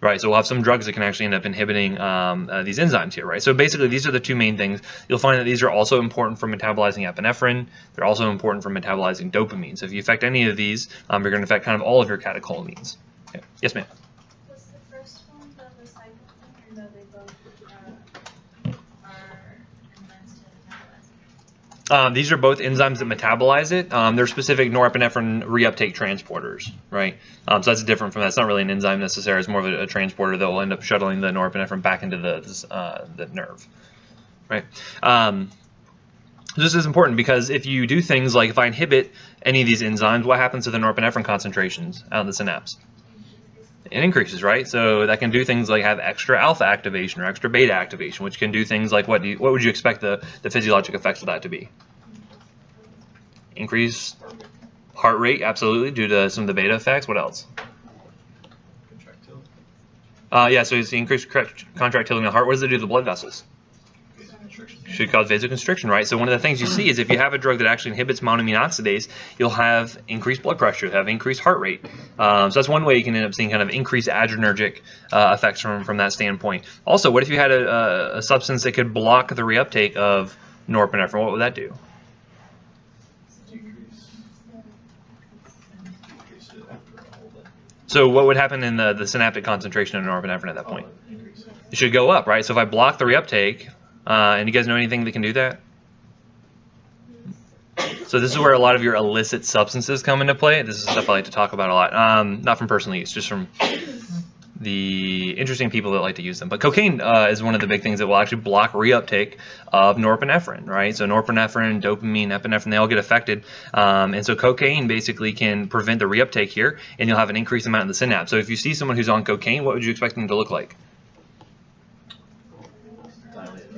Right, so we'll have some drugs that can actually end up inhibiting these enzymes here, right? So basically, these are the 2 main things. You'll find that these are also important for metabolizing epinephrine. They're also important for metabolizing dopamine. So if you affect any of these, you're going to affect kind of all of your catecholamines. Okay. Yes, ma'am? These are both enzymes that metabolize it. They're specific norepinephrine reuptake transporters, right? So that's different from that. It's not really an enzyme necessarily. It's more of a transporter that will end up shuttling the norepinephrine back into the nerve, right? This is important because if you do things like if I inhibit any of these enzymes, what happens to the norepinephrine concentrations out in the synapse? It increases, right? So that can do things like have extra alpha activation or extra beta activation, which can do things like what would you expect the physiologic effects of that to be? Increase heart rate, absolutely, due to some of the beta effects. What else? Yeah, so it's the increased contractility in the heart. What does it do to the blood vessels? Should cause vasoconstriction, right? So one of the things you see is if you have a drug that actually inhibits monoamine oxidase, you'll have increased blood pressure, you'll have increased heart rate. So that's one way you can end up seeing kind of increased adrenergic effects from that standpoint. Also, what if you had a substance that could block the reuptake of norepinephrine? What would that do? So what would happen in the synaptic concentration of norepinephrine at that point? It should go up, right? So if I block the reuptake, and you guys know anything that can do that? So this is where a lot of your illicit substances come into play. This is stuff I like to talk about a lot. Not from personal use, just from the interesting people that like to use them. But cocaine is one of the big things that will actually block reuptake of norepinephrine, right? So norepinephrine, dopamine, epinephrine, they all get affected. And so cocaine basically can prevent the reuptake here, and you'll have an increased amount in the synapse. So if you see someone who's on cocaine, what would you expect them to look like?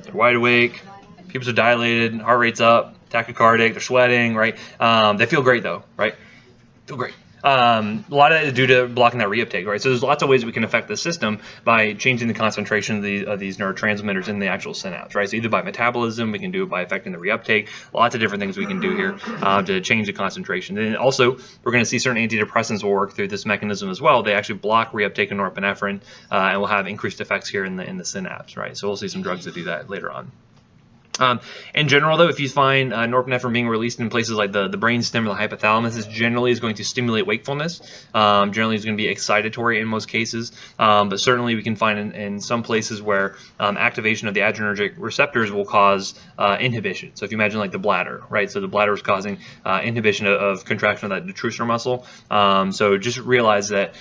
They're wide awake, pupils are dilated, heart rate's up, tachycardic, they're sweating, right? They feel great though, right? Feel great. A lot of that is due to blocking that reuptake, right? So there's lots of ways we can affect the system by changing the concentration of these neurotransmitters in the actual synapse, right? So either by metabolism, we can do it by affecting the reuptake. Lots of different things we can do here to change the concentration. And also, we're going to see certain antidepressants will work through this mechanism as well. They actually block reuptake of norepinephrine and will have increased effects here in the synapse, right? So we'll see some drugs that do that later on. In general, though, if you find norepinephrine being released in places like the brainstem or the hypothalamus, this generally is going to stimulate wakefulness. Generally, it's going to be excitatory in most cases, but certainly we can find in some places where activation of the adrenergic receptors will cause inhibition. So if you imagine like the bladder, right? So the bladder is causing inhibition of contraction of that detrusor muscle. So just realize that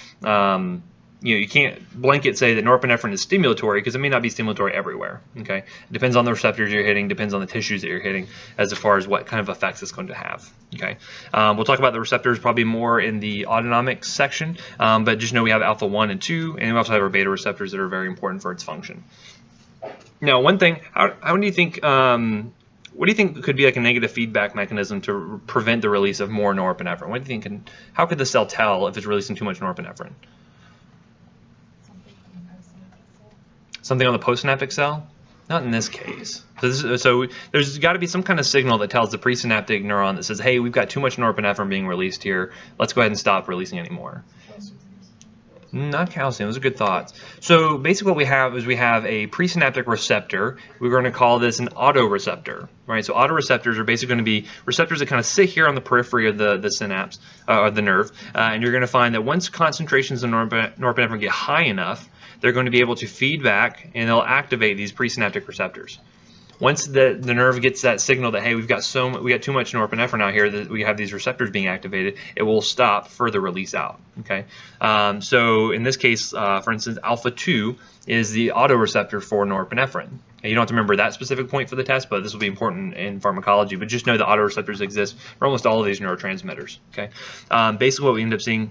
you can't blanket say that norepinephrine is stimulatory because it may not be stimulatory everywhere. Okay, it depends on the receptors you're hitting, depends on the tissues that you're hitting, as far as what kind of effects it's going to have. Okay, we'll talk about the receptors probably more in the autonomic section, but just know we have alpha 1 and 2, and we also have our beta receptors that are very important for its function. Now, one thing, how do you think? What do you think could be like a negative feedback mechanism to prevent the release of more norepinephrine? What do you think? How could the cell tell if it's releasing too much norepinephrine? Something on the postsynaptic cell? Not in this case. So there's got to be some kind of signal that tells the presynaptic neuron that says, hey, we've got too much norepinephrine being released here. Let's go ahead and stop releasing any more. Not calcium. Those are good thoughts. So basically what we have is we have a presynaptic receptor. We're going to call this an autoreceptor, right? So autoreceptors are basically going to be receptors that kind of sit here on the periphery of the synapse, or the nerve. And you're going to find that once concentrations of norepinephrine get high enough, they're going to be able to feed back and they'll activate these presynaptic receptors. Once the nerve gets that signal that, hey, we got too much norepinephrine out here, that we have these receptors being activated, it will stop further release out. Okay, so in this case, for instance, alpha 2 is the autoreceptor for norepinephrine. And you don't have to remember that specific point for the test, but this will be important in pharmacology. But just know that autoreceptors exist for almost all of these neurotransmitters. Okay, basically what we end up seeing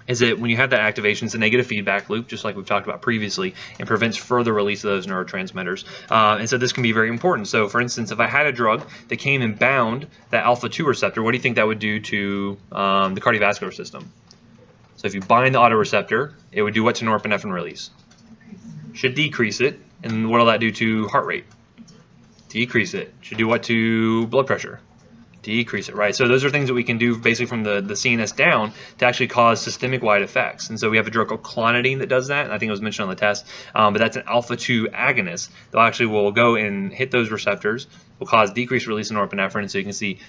is that when you have that activation, it's a negative feedback loop, just like we've talked about previously, and prevents further release of those neurotransmitters. And so this can be very important. So for instance, if I had a drug that came and bound that alpha-2 receptor, what do you think that would do to the cardiovascular system? So if you bind the autoreceptor, it would do what to norepinephrine release? Should decrease it. And what will that do to heart rate? Decrease it. Should do what to blood pressure? Decrease it, right? So those are things that we can do basically from the CNS down to actually cause systemic-wide effects. And so we have a drug called clonidine that does that. And I think it was mentioned on the test, but that's an alpha-2 agonist that actually will go and hit those receptors, will cause decreased release of norepinephrine. So you can see,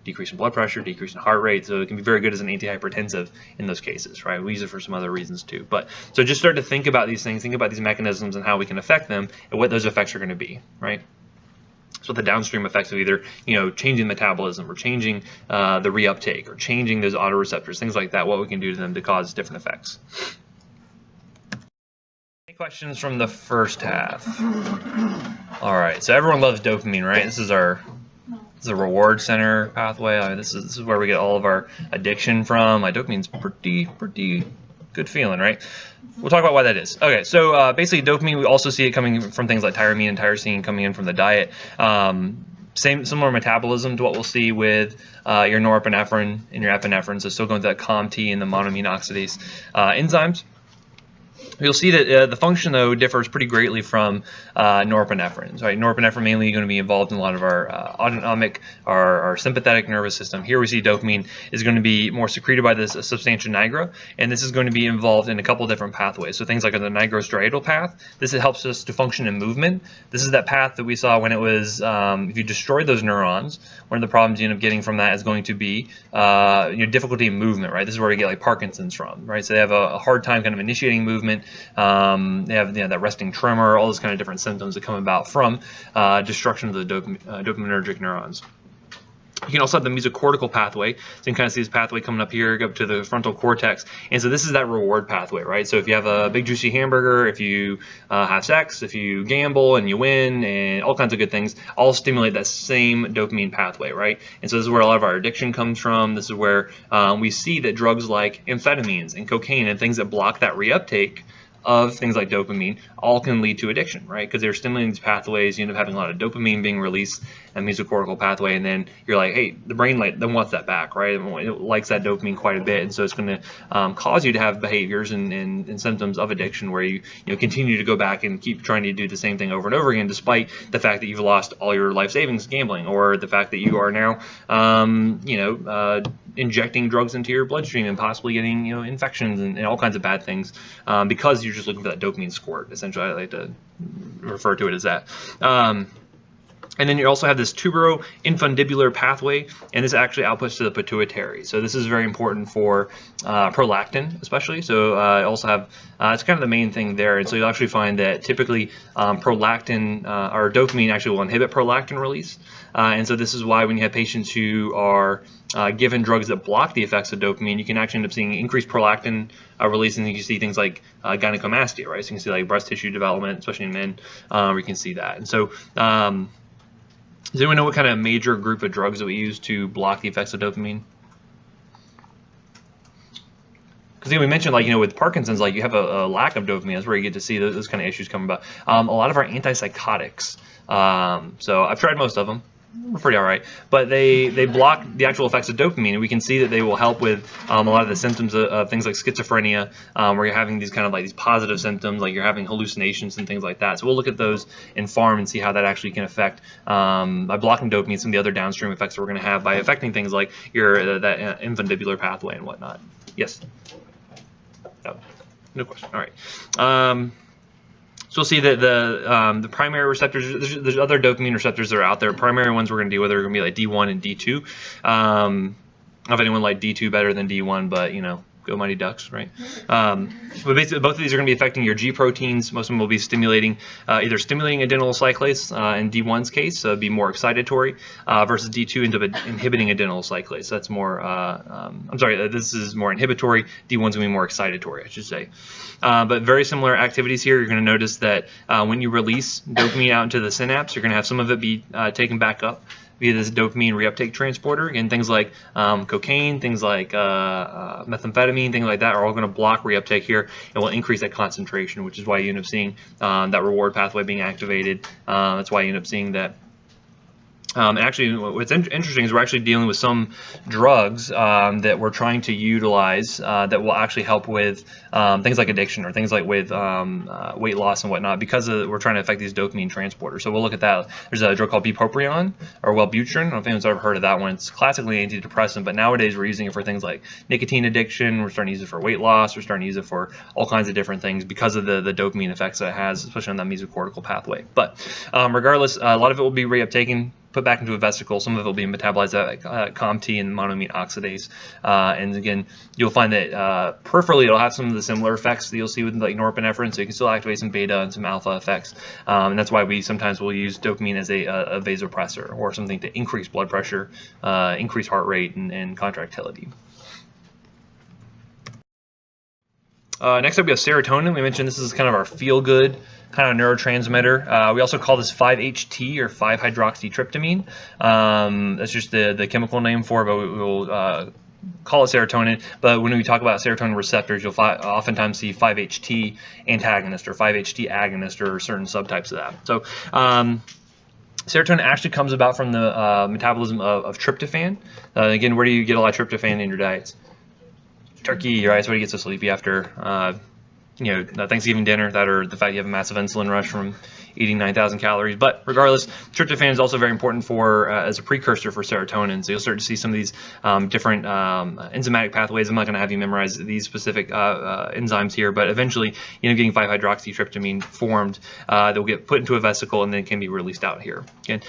decrease in blood pressure, decrease in heart rate. So it can be very good as an antihypertensive in those cases, right? We use it for some other reasons too. But so just start to think about these things, think about these mechanisms and how we can affect them and what those effects are going to be, right? So the downstream effects of either, changing metabolism or changing the reuptake or changing those autoreceptors, things like that, what we can do to them to cause different effects. Any questions from the first half? All right, so everyone loves dopamine, right? This is a reward center pathway. This is where we get all of our addiction from. Dopamine's pretty good feeling, right? We'll talk about why that is. Okay, so basically dopamine, we also see it coming from things like tyramine and tyrosine coming in from the diet. Similar metabolism to what we'll see with your norepinephrine and your epinephrine, so still going through that COMT and the monoamine oxidase enzymes. You'll see that the function, though, differs pretty greatly from norepinephrine. Right? Norepinephrine mainly going to be involved in a lot of our autonomic, our sympathetic nervous system. Here we see dopamine is going to be more secreted by this substantia nigra, and this is going to be involved in a couple different pathways. So things like the nigrostriatal path, this helps us to function in movement. This is that path that we saw when it was, if you destroy those neurons, one of the problems you end up getting from that is going to be difficulty in movement, right? This is where we get like Parkinson's from, right? So they have a hard time kind of initiating movement. They have that resting tremor, all those kind of different symptoms that come about from destruction of the dopaminergic neurons. You can also have the mesocortical pathway. So you can kind of see this pathway coming up here, go up to the frontal cortex. And so this is that reward pathway, right? So if you have a big juicy hamburger, if you have sex, if you gamble and you win, and all kinds of good things, all stimulate that same dopamine pathway, right? And so this is where a lot of our addiction comes from. This is where we see that drugs like amphetamines and cocaine and things that block that reuptake of things like dopamine all can lead to addiction, right? Because they're stimulating these pathways. You end up having a lot of dopamine being released in the mesocortical pathway, and then you're like, hey, the brain then wants that back, right? It likes that dopamine quite a bit, and so it's going to cause you to have behaviors and symptoms of addiction where you continue to go back and keep trying to do the same thing over and over again, despite the fact that you've lost all your life savings gambling, or the fact that you are now, injecting drugs into your bloodstream and possibly getting infections and all kinds of bad things because you're just looking for that dopamine squirt. Essentially, I like to refer to it as that. And then you also have this tuberoinfundibular pathway, and this actually outputs to the pituitary. So this is very important for prolactin, especially. So also have it's kind of the main thing there. And so you'll actually find that typically prolactin or dopamine actually will inhibit prolactin release. And so this is why when you have patients who are given drugs that block the effects of dopamine, you can actually end up seeing increased prolactin release, and you can see things like gynecomastia, right? So you can see like breast tissue development, especially in men, where you can see that. And so does anyone know what kind of major group of drugs that we use to block the effects of dopamine? Because we mentioned, like, with Parkinson's, like, you have a lack of dopamine. That's where you get to see those kind of issues come about. A lot of our antipsychotics. So I've tried most of them. We're pretty all right, but they block the actual effects of dopamine, and we can see that they will help with a lot of the symptoms of things like schizophrenia, where you're having these kind of like these positive symptoms, like you're having hallucinations and things like that. So we'll look at those in pharm and see how that actually can affect by blocking dopamine, some of the other downstream effects that we're going to have by affecting things like your that infundibular pathway and whatnot. Yes. No, no question. All right. So we'll see that the primary receptors, there's other dopamine receptors that are out there. Primary ones we're going to deal with are going to be like D1 and D2. I don't know if anyone liked D2 better than D1, but you know, go Mighty Ducks, right? But basically, both of these are going to be affecting your G proteins. Most of them will be stimulating, either stimulating adenylyl cyclase in D1's case, so it'd be more excitatory, versus D2 inhibiting adenylyl cyclase. So that's more, I'm sorry, this is more inhibitory. D1's going to be more excitatory, I should say. But very similar activities here. You're going to notice that when you release dopamine out into the synapse, you're going to have some of it be taken back up via this dopamine reuptake transporter. Again, things like cocaine, things like methamphetamine, things like that are all going to block reuptake here and will increase that concentration, which is why you end up seeing that reward pathway being activated. That's why you end up seeing that. Actually, what's interesting is we're actually dealing with some drugs that we're trying to utilize that will actually help with things like addiction or things like with weight loss and whatnot, because we're trying to affect these dopamine transporters. So we'll look at that. There's a drug called bupropion or Wellbutrin. I don't know if anyone's ever heard of that one. It's classically antidepressant, but nowadays we're using it for things like nicotine addiction. We're starting to use it for weight loss. We're starting to use it for all kinds of different things because of the dopamine effects that it has, especially on that mesocortical pathway. But regardless, a lot of it will be reuptaken, put back into a vesicle. Some of it will be metabolized at COMT and monoamine oxidase. And again, you'll find that peripherally it'll have some of the similar effects that you'll see with like norepinephrine, so you can still activate some beta and some alpha effects. And that's why we sometimes will use dopamine as a vasopressor or something to increase blood pressure, increase heart rate, and contractility. Next up, we have serotonin. We mentioned this is kind of our feel-good kind of neurotransmitter. We also call this 5-HT or 5-hydroxytryptamine. That's just the chemical name for it, but we will call it serotonin. But when we talk about serotonin receptors, you'll oftentimes see 5-HT antagonist or 5-HT agonist or certain subtypes of that. So serotonin actually comes about from the metabolism of tryptophan. Again, where do you get a lot of tryptophan in your diets? Turkey, right? That's why you get so sleepy after Thanksgiving dinner, that or the fact you have a massive insulin rush from eating 9,000 calories. But regardless, tryptophan is also very important for as a precursor for serotonin. So you'll start to see some of these different enzymatic pathways. I'm not going to have you memorize these specific enzymes here, but eventually, getting 5-hydroxytryptamine formed that will get put into a vesicle and then can be released out here. Okay.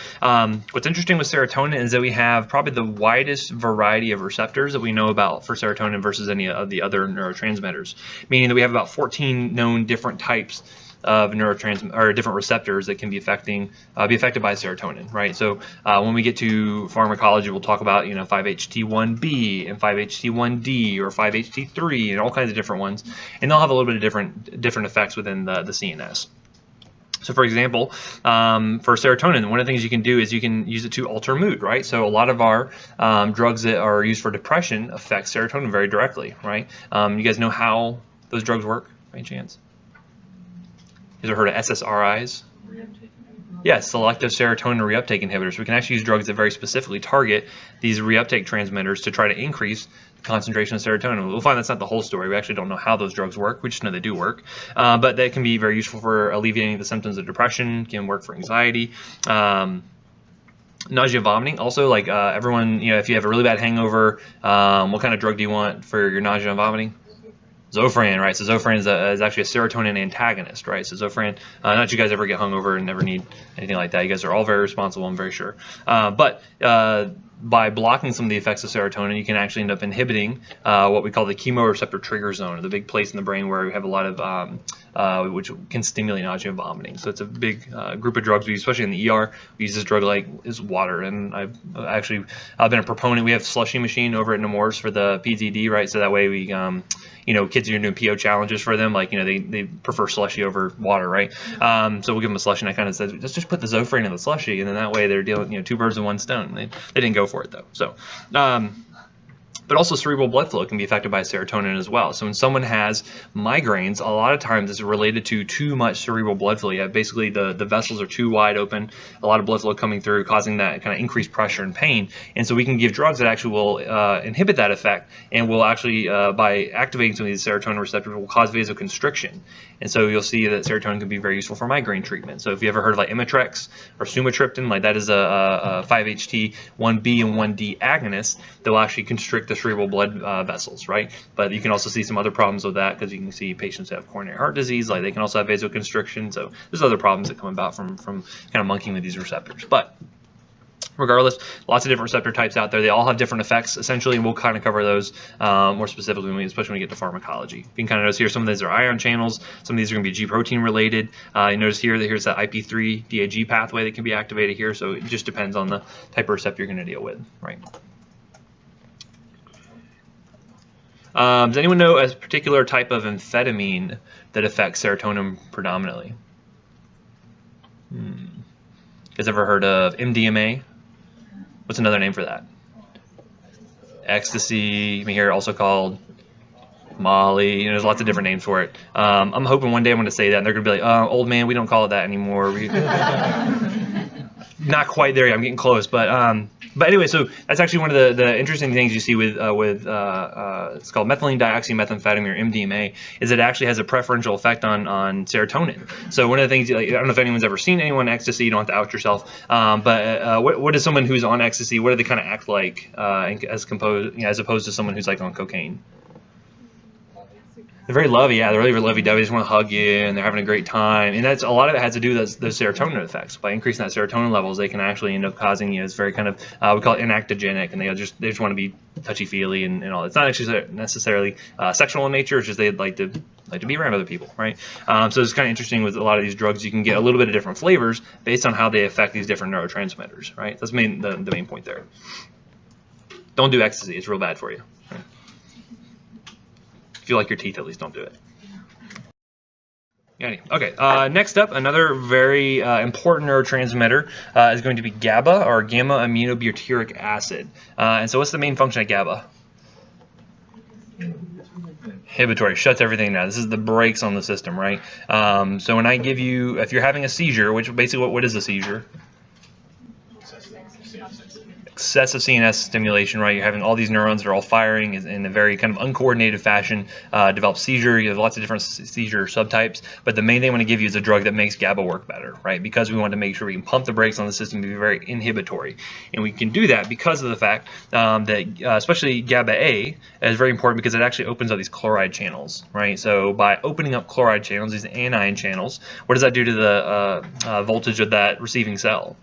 What's interesting with serotonin is that we have probably the widest variety of receptors that we know about for serotonin versus any of the other neurotransmitters, meaning that we have about 14 known different types of neurotransmitters or different receptors that can be affected by serotonin, right? So when we get to pharmacology, we'll talk about 5-HT1B and 5-HT1D or 5-HT3 and all kinds of different ones, and they'll have a little bit of different effects within the CNS. So for example, for serotonin, one of the things you can do is you can use it to alter mood, right? So a lot of our drugs that are used for depression affect serotonin very directly, right? You guys know how those drugs work by any chance? You ever heard of SSRIs? Yes, selective serotonin reuptake inhibitors. We can actually use drugs that very specifically target these reuptake transmitters to try to increase the concentration of serotonin. We'll find that's not the whole story. We actually don't know how those drugs work. We just know they do work. But they can be very useful for alleviating the symptoms of depression, can work for anxiety. Nausea, vomiting. Also, like everyone, if you have a really bad hangover, what kind of drug do you want for your nausea and vomiting? Zofran, right? So Zofran is actually a serotonin antagonist, right? So Zofran, not that you guys ever get hungover and never need anything like that. You guys are all very responsible, I'm very sure. But by blocking some of the effects of serotonin, you can actually end up inhibiting what we call the chemoreceptor trigger zone, or the big place in the brain where we have a lot of which can stimulate nausea and vomiting. So it's a big group of drugs we use, especially in the ER. We use this drug like is water, and I've been a proponent. We have slushy machine over at Nemours for the PTD, right? So that way we kids are doing PO challenges for them, like they prefer slushy over water, right? So we'll give them a slushy, and I kind of said, let's just put the Zofran in the slushy, and then that way they're dealing, two birds with one stone. They didn't go for it though. So, but also cerebral blood flow can be affected by serotonin as well. So when someone has migraines, a lot of times it's related to too much cerebral blood flow. You have basically the vessels are too wide open, a lot of blood flow coming through, causing that kind of increased pressure and pain. And so we can give drugs that actually will inhibit that effect, and will actually, by activating some of these serotonin receptors, will cause vasoconstriction. And so you'll see that serotonin can be very useful for migraine treatment. So if you ever heard of like Imitrex or sumatriptan, like that is a 5-HT1B and 1D agonist that will actually constrict the cerebral blood vessels, right? But you can also see some other problems with that, because you can see patients that have coronary heart disease, like they can also have vasoconstriction. So there's other problems that come about from kind of monkeying with these receptors. But regardless, lots of different receptor types out there. They all have different effects, essentially, and we'll kind of cover those more specifically, especially when we get to pharmacology. You can kind of notice here some of these are ion channels. Some of these are going to be G protein related. You notice here that here's that IP3 DAG pathway that can be activated here. So it just depends on the type of receptor you're going to deal with, right? Does anyone know a particular type of amphetamine that affects serotonin predominantly? You guys ever heard of MDMA? What's another name for that? Ecstasy. You may hear it also called Molly. You know, there's lots of different names for it. I'm hoping one day I'm going to say that, and they're going to be like, "Oh, old man, we don't call it that anymore." Not quite there yet. I'm getting close, but anyway, so that's actually one of the interesting things you see with it's called methylene dioxymethamphetamine, or MDMA, is it actually has a preferential effect on serotonin. So one of the things, like, I don't know if anyone's ever seen anyone on ecstasy. You don't have to out yourself. But what is someone who's on ecstasy? What do they kind of act like as opposed to someone who's like on cocaine? They're very lovey, yeah. They're really lovey-dovey. They just want to hug you, and they're having a great time. And that's a lot of it has to do with those serotonin effects. By increasing that serotonin levels, they can actually end up causing, it's very kind of we call it inactogenic, and they just want to be touchy-feely and all. It's not actually necessarily sexual in nature. It's just they like to be around other people, right? So it's kind of interesting with a lot of these drugs. You can get a little bit of different flavors based on how they affect these different neurotransmitters, right? That's the main point there. Don't do ecstasy. It's real bad for you. Right? If you like your teeth, at least don't do it. Okay, next up, another very important neurotransmitter is going to be GABA, or gamma-aminobutyric acid. And so what's the main function of GABA? Inhibitory, shuts everything down. This is the brakes on the system, right? So when I give you, if you're having a seizure, which basically what is a seizure? Excessive CNS stimulation, right? You're having all these neurons that are all firing in a very kind of uncoordinated fashion, develop seizure. You have lots of different seizure subtypes, but the main thing I want to give you is a drug that makes GABA work better, right? Because we want to make sure we can pump the brakes on the system to be very inhibitory. And we can do that because of the fact that especially GABA-A is very important, because it actually opens up these chloride channels, right? So by opening up chloride channels, these anion channels, what does that do to the voltage of that receiving cell?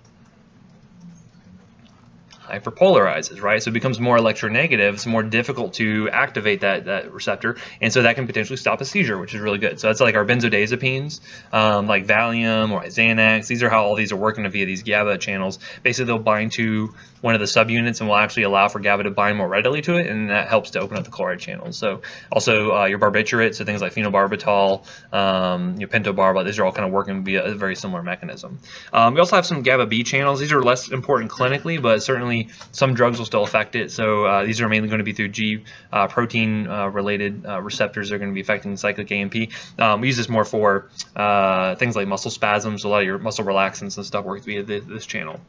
Hyperpolarizes, right? So it becomes more electronegative. It's more difficult to activate that receptor, and so that can potentially stop a seizure, which is really good. So that's like our benzodiazepines, like Valium or Xanax. These are how all these are working via these GABA channels. Basically, they'll bind to one of the subunits and will actually allow for GABA to bind more readily to it, and that helps to open up the chloride channels. So also your barbiturates, so things like phenobarbital, your pentobarbital, these are all kind of working via a very similar mechanism. We also have some GABA-B channels. These are less important clinically, but certainly some drugs will still affect it. So these are mainly going to be through G protein related receptors that are going to be affecting cyclic AMP. We use this more for things like muscle spasms. A lot of your muscle relaxants and stuff work via this channel.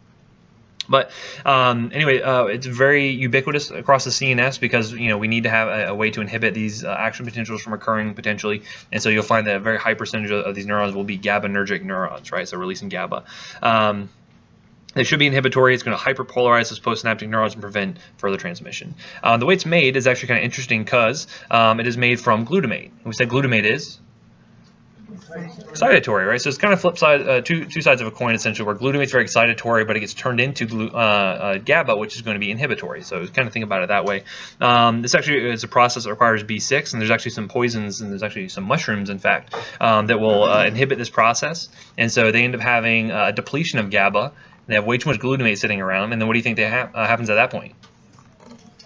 But anyway, it's very ubiquitous across the CNS, because we need to have a way to inhibit these action potentials from occurring potentially, and so you'll find that a very high percentage of these neurons will be GABAergic neurons, right? So releasing GABA. They should be inhibitory. It's going to hyperpolarize those postsynaptic neurons and prevent further transmission. The way it's made is actually kind of interesting, because it is made from glutamate. And we said glutamate is excitatory, right? So it's kind of flip side, two sides of a coin, essentially, where glutamate's very excitatory, but it gets turned into GABA, which is going to be inhibitory. So kind of think about it that way. This actually is a process that requires B6, and there's actually some poisons, and there's actually some mushrooms, in fact, that will inhibit this process. And so they end up having a depletion of GABA. They have way too much glutamate sitting around, and then what do you think happens at that point?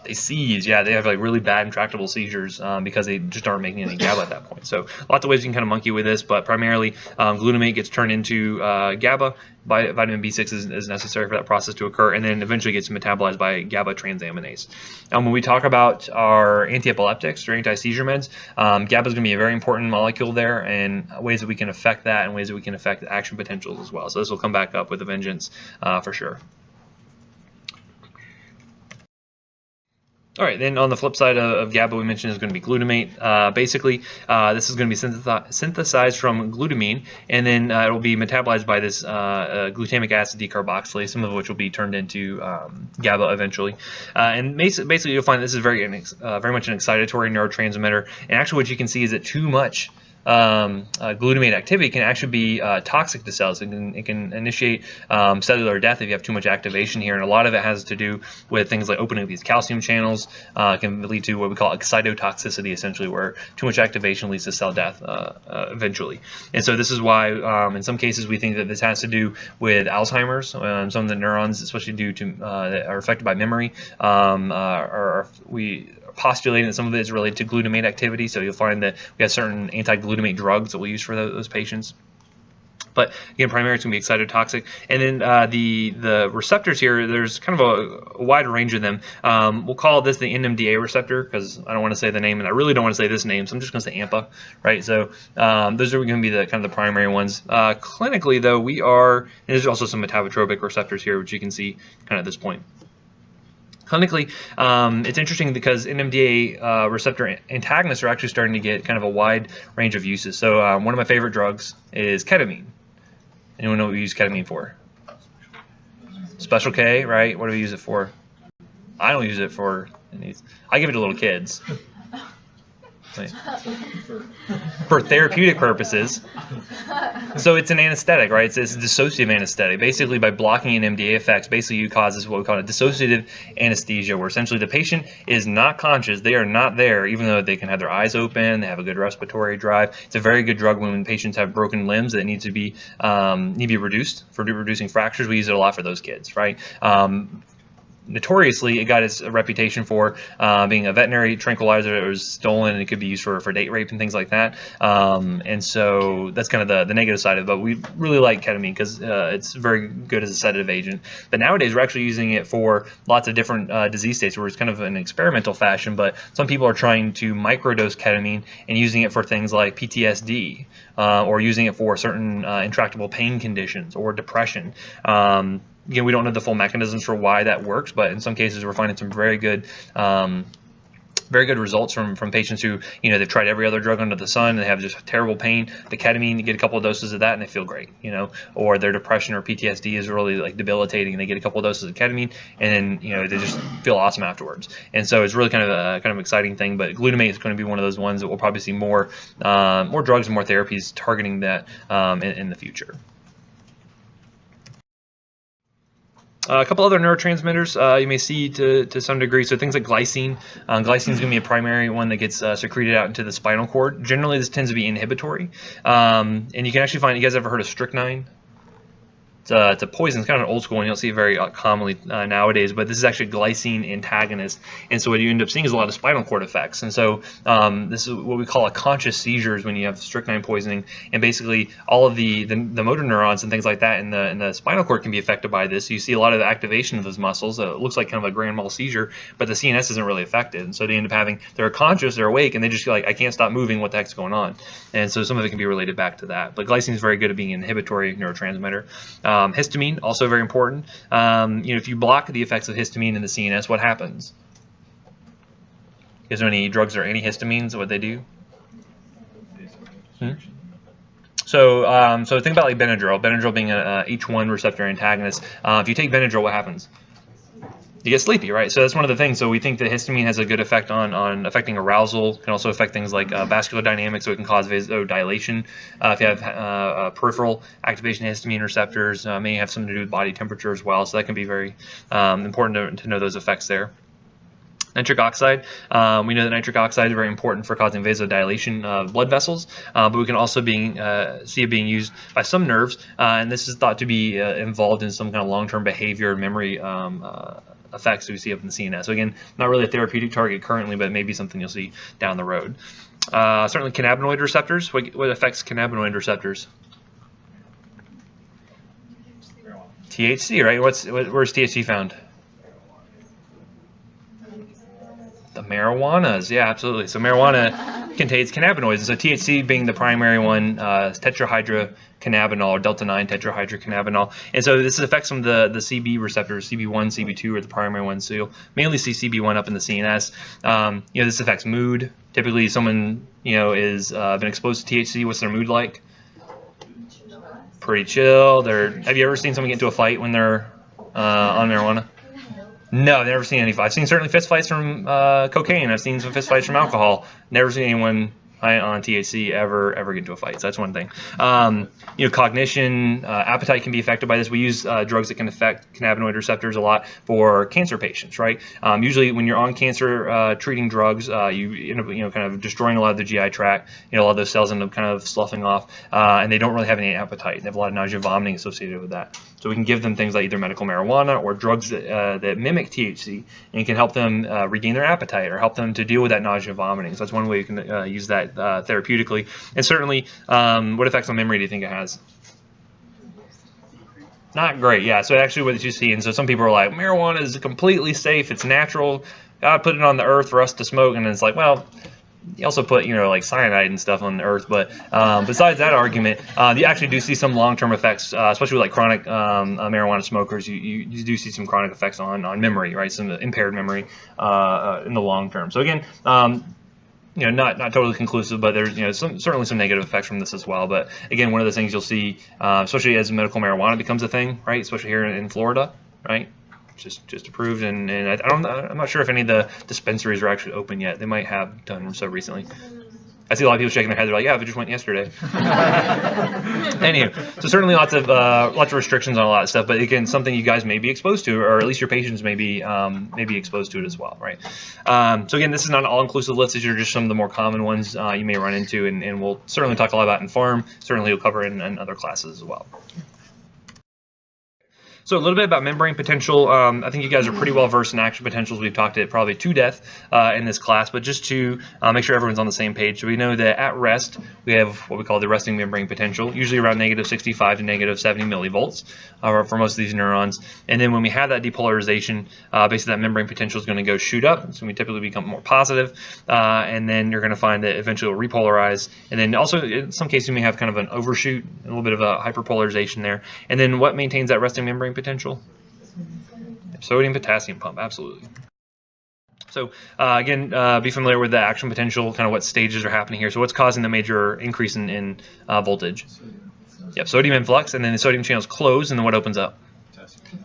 They seize. Yeah, they have like really bad intractable seizures because they just aren't making any GABA at that point. So lots of ways you can kind of monkey with this, but primarily glutamate gets turned into GABA. Vitamin B6 is necessary for that process to occur, and then eventually gets metabolized by GABA transaminase. When we talk about our antiepileptics or anti-seizure meds, GABA is going to be a very important molecule there, and ways that we can affect that, and ways that we can affect the action potentials as well. So this will come back up with a vengeance for sure. All right, then on the flip side of GABA, we mentioned is going to be glutamate. Basically, this is going to be synthesized from glutamine, and then it will be metabolized by this glutamic acid decarboxylase, some of which will be turned into GABA eventually. And basically, you'll find this is very much an excitatory neurotransmitter. And actually, what you can see is that too much glutamate activity can actually be toxic to cells. It can initiate cellular death if you have too much activation here, and a lot of it has to do with things like opening up these calcium channels. Can lead to what we call excitotoxicity, essentially, where too much activation leads to cell death eventually. And so this is why in some cases we think that this has to do with Alzheimer's. Some of the neurons, especially due to that are affected by memory, we postulating that some of it is related to glutamate activity. So you'll find that we have certain anti-glutamate drugs that we'll use for those patients. But again, primarily it's going to be excitotoxic. And then the receptors here, there's kind of a wide range of them. We'll call this the NMDA receptor because I don't want to say the name, and I really don't want to say this name, so I'm just going to say AMPA, right? So those are going to be the kind of the primary ones. Clinically, though, and there's also some metabotropic receptors here, which you can see kind of at this point. Clinically, it's interesting because NMDA receptor antagonists are actually starting to get kind of a wide range of uses. So one of my favorite drugs is ketamine. Anyone know what we use ketamine for? Special K, right? What do we use it for? I don't use it for any. I give it to little kids. For therapeutic purposes. So it's an anesthetic, right? It's a dissociative anesthetic. Basically, by blocking NMDA effects, basically you cause what we call a dissociative anesthesia, where essentially the patient is not conscious. They are not there, even though they can have their eyes open, they have a good respiratory drive. It's a very good drug when patients have broken limbs that need to be reduced for reducing fractures. We use it a lot for those kids, right? Notoriously, it got its reputation for being a veterinary tranquilizer that was stolen, and it could be used for date rape and things like that. And so that's kind of the negative side of it. But we really like ketamine because it's very good as a sedative agent. But nowadays, we're actually using it for lots of different disease states where it's kind of an experimental fashion. But some people are trying to microdose ketamine and using it for things like PTSD or using it for certain intractable pain conditions or depression. Again, we don't know the full mechanisms for why that works, but in some cases we're finding some very good results from patients who, they've tried every other drug under the sun and they have just terrible pain. The ketamine, you get a couple of doses of that and they feel great, or their depression or PTSD is really like debilitating and they get a couple of doses of ketamine and then, they just feel awesome afterwards. And so it's really kind of an exciting thing, but glutamate is going to be one of those ones that we'll probably see more drugs and more therapies targeting that in the future. A couple other neurotransmitters you may see to some degree. So things like glycine. Glycine is going to be a primary one that gets secreted out into the spinal cord. Generally, this tends to be inhibitory. And you can actually find, you guys ever heard of strychnine? It's a poison. It's kind of an old school one. You don't see it very commonly nowadays, but this is actually a glycine antagonist. And so what you end up seeing is a lot of spinal cord effects. And so this is what we call a conscious seizures when you have strychnine poisoning. And basically all of the motor neurons and things like that in the spinal cord can be affected by this. So you see a lot of the activation of those muscles. It looks like kind of a grand mal seizure, but the CNS isn't really affected. And so they end up having, they're conscious, they're awake, and they just feel like, I can't stop moving, what the heck's going on? And so some of it can be related back to that. But glycine is very good at being an inhibitory neurotransmitter. Histamine, also very important. If you block the effects of histamine in the CNS, what happens? Is there any drugs or antihistamines? What they do? So think about like Benadryl. Benadryl being a H1 receptor antagonist. If you take Benadryl, what happens? You get sleepy, right? So that's one of the things. So we think that histamine has a good effect on affecting arousal. It can also affect things like vascular dynamics, so it can cause vasodilation. If you have peripheral activation of histamine receptors, may have something to do with body temperature as well. So that can be very important to know those effects there. Nitric oxide. We know that nitric oxide is very important for causing vasodilation of blood vessels, but we can also see it being used by some nerves, and this is thought to be involved in some kind of long-term behavior and memory effects we see up in the CNS. So again, not really a therapeutic target currently, but maybe something you'll see down the road. Certainly cannabinoid receptors. What affects cannabinoid receptors? THC, right? Where's THC found? The marijuanas, yeah, absolutely. So marijuana contains cannabinoids, and so THC being the primary one, tetrahydrocannabinol or delta-9 tetrahydrocannabinol, and so this affects some of the CB receptors, CB1, CB2 are the primary ones. So you'll mainly see CB1 up in the CNS. This affects mood. Typically, someone is been exposed to THC. What's their mood like? Pretty chill. Have you ever seen someone get into a fight when they're on marijuana? No, I've never seen any fights. I've seen certainly fist fights from cocaine. I've seen some fist fights from alcohol. Never seen anyone on THC ever get into a fight. So that's one thing. Cognition, appetite can be affected by this. We use drugs that can affect cannabinoid receptors a lot for cancer patients, right? Usually when you're on cancer treating drugs, you end up kind of destroying a lot of the GI tract. A lot of those cells end up kind of sloughing off, and they don't really have any appetite. They have a lot of nausea, vomiting associated with that. So we can give them things like either medical marijuana or drugs that mimic THC and can help them regain their appetite or help them to deal with that nausea and vomiting. So that's one way you can use that therapeutically. And certainly, what effects on memory do you think it has? Not great, yeah. So actually what you see, and so some people are like, marijuana is completely safe, it's natural, God put it on the earth for us to smoke, and it's like, well, you also put, like cyanide and stuff on the earth, but besides that argument, you actually do see some long-term effects, especially with like chronic marijuana smokers. You do see some chronic effects on memory, right? Some impaired memory in the long term. So again, not totally conclusive, but there's certainly some negative effects from this as well. But again, one of the things you'll see, especially as medical marijuana becomes a thing, right? Especially here in Florida, right? Just approved, and I'm not sure if any of the dispensaries are actually open yet. They might have done so recently. I see a lot of people shaking their head. They're like, "Yeah, but just went yesterday." Anywho, so certainly lots of restrictions on a lot of stuff. But again, something you guys may be exposed to, or at least your patients may be exposed to it as well, right? So again, this is not an all-inclusive list. These are just some of the more common ones you may run into, and we'll certainly talk a lot about in pharm. Certainly, we'll cover in other classes as well. So a little bit about membrane potential. I think you guys are pretty well versed in action potentials. We've talked it probably to death in this class, but just to make sure everyone's on the same page. So we know that at rest, we have what we call the resting membrane potential, usually around -65 to -70 millivolts for most of these neurons. And then when we have that depolarization, basically that membrane potential is going to go shoot up. It's going to typically become more positive, and then you're going to find that eventually it will repolarize. And then also in some cases you may have kind of an overshoot, a little bit of a hyperpolarization there. And then what maintains that resting membrane potential? Sodium potassium pump, absolutely. So again, be familiar with the action potential, kind of what stages are happening here. So what's causing the major increase in voltage? Yep, sodium influx, and then the sodium channels close, and then what opens up?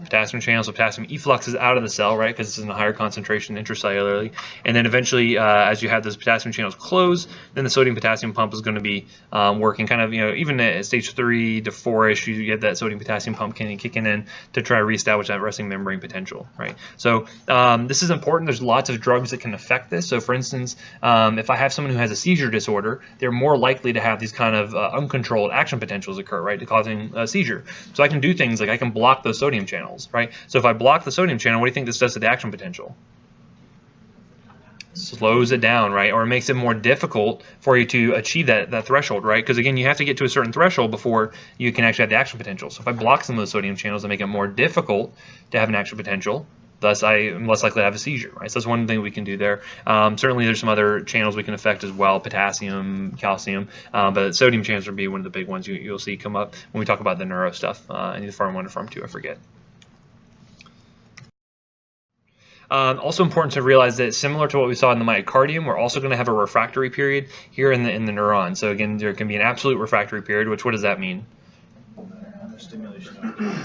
Potassium channels. So potassium effluxes out of the cell, right, because it's in a higher concentration intracellularly. And then eventually, as you have those potassium channels close, then the sodium potassium pump is going to be working kind of, even at stage 3 to 4-ish, you get that sodium potassium pump kicking in to try to reestablish that resting membrane potential, right? So this is important. There's lots of drugs that can affect this. So for instance, if I have someone who has a seizure disorder, they're more likely to have these kind of uncontrolled action potentials occur, right, to causing a seizure. So I can do things like I can block those sodium channels, right? So if I block the sodium channel, what do you think this does to the action potential? Slows it down, right? Or it makes it more difficult for you to achieve that threshold, right? Because again, you have to get to a certain threshold before you can actually have the action potential. So if I block some of those sodium channels, I make it more difficult to have an action potential. Thus, I am less likely to have a seizure, right? So that's one thing we can do there. Certainly, there's some other channels we can affect as well, potassium, calcium, but sodium channels would be one of the big ones you'll see come up when we talk about the neuro stuff in the Pharm 1 and Pharm 2, I forget. Also important to realize that similar to what we saw in the myocardium, we're also going to have a refractory period here in the neuron. So again, there can be an absolute refractory period, which what does that mean?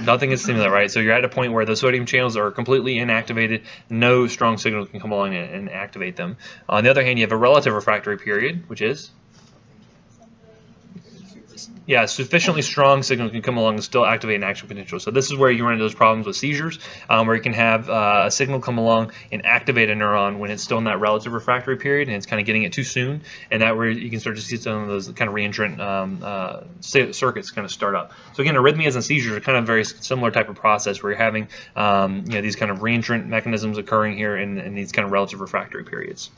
Nothing is stimulated, right? So you're at a point where the sodium channels are completely inactivated. No strong signal can come along and activate them. On the other hand, you have a relative refractory period, which is? Yeah, sufficiently strong signal can come along and still activate an action potential. So this is where you run into those problems with seizures, where you can have a signal come along and activate a neuron when it's still in that relative refractory period and it's kind of getting it too soon, and that where you can start to see some of those kind of reentrant circuits kind of start up. So again, arrhythmias and seizures are kind of very similar type of process where you're having these kind of reentrant mechanisms occurring here in these kind of relative refractory periods.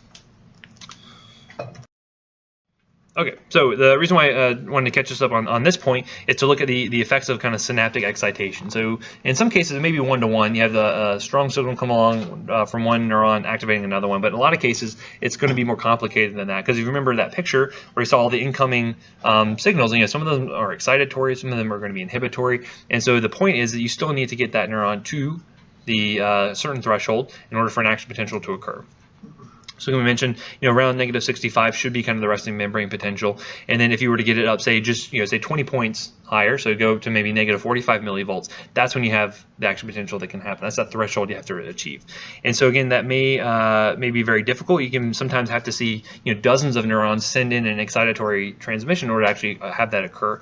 Okay, so the reason why I wanted to catch us up on this point is to look at the effects of kind of synaptic excitation. So in some cases, it may be one-to-one. You have the strong signal come along from one neuron activating another one, but in a lot of cases, it's going to be more complicated than that. Because if you remember that picture where you saw all the incoming signals, some of them are excitatory, some of them are going to be inhibitory. And so the point is that you still need to get that neuron to the certain threshold in order for an action potential to occur. So we mentioned, around -65 should be kind of the resting membrane potential. And then if you were to get it up, say just, say 20 points higher, so go to maybe -45 millivolts, that's when you have the action potential that can happen. That's that threshold you have to achieve. And so again, that may be very difficult. You can sometimes have to see, dozens of neurons send in an excitatory transmission in order to actually have that occur.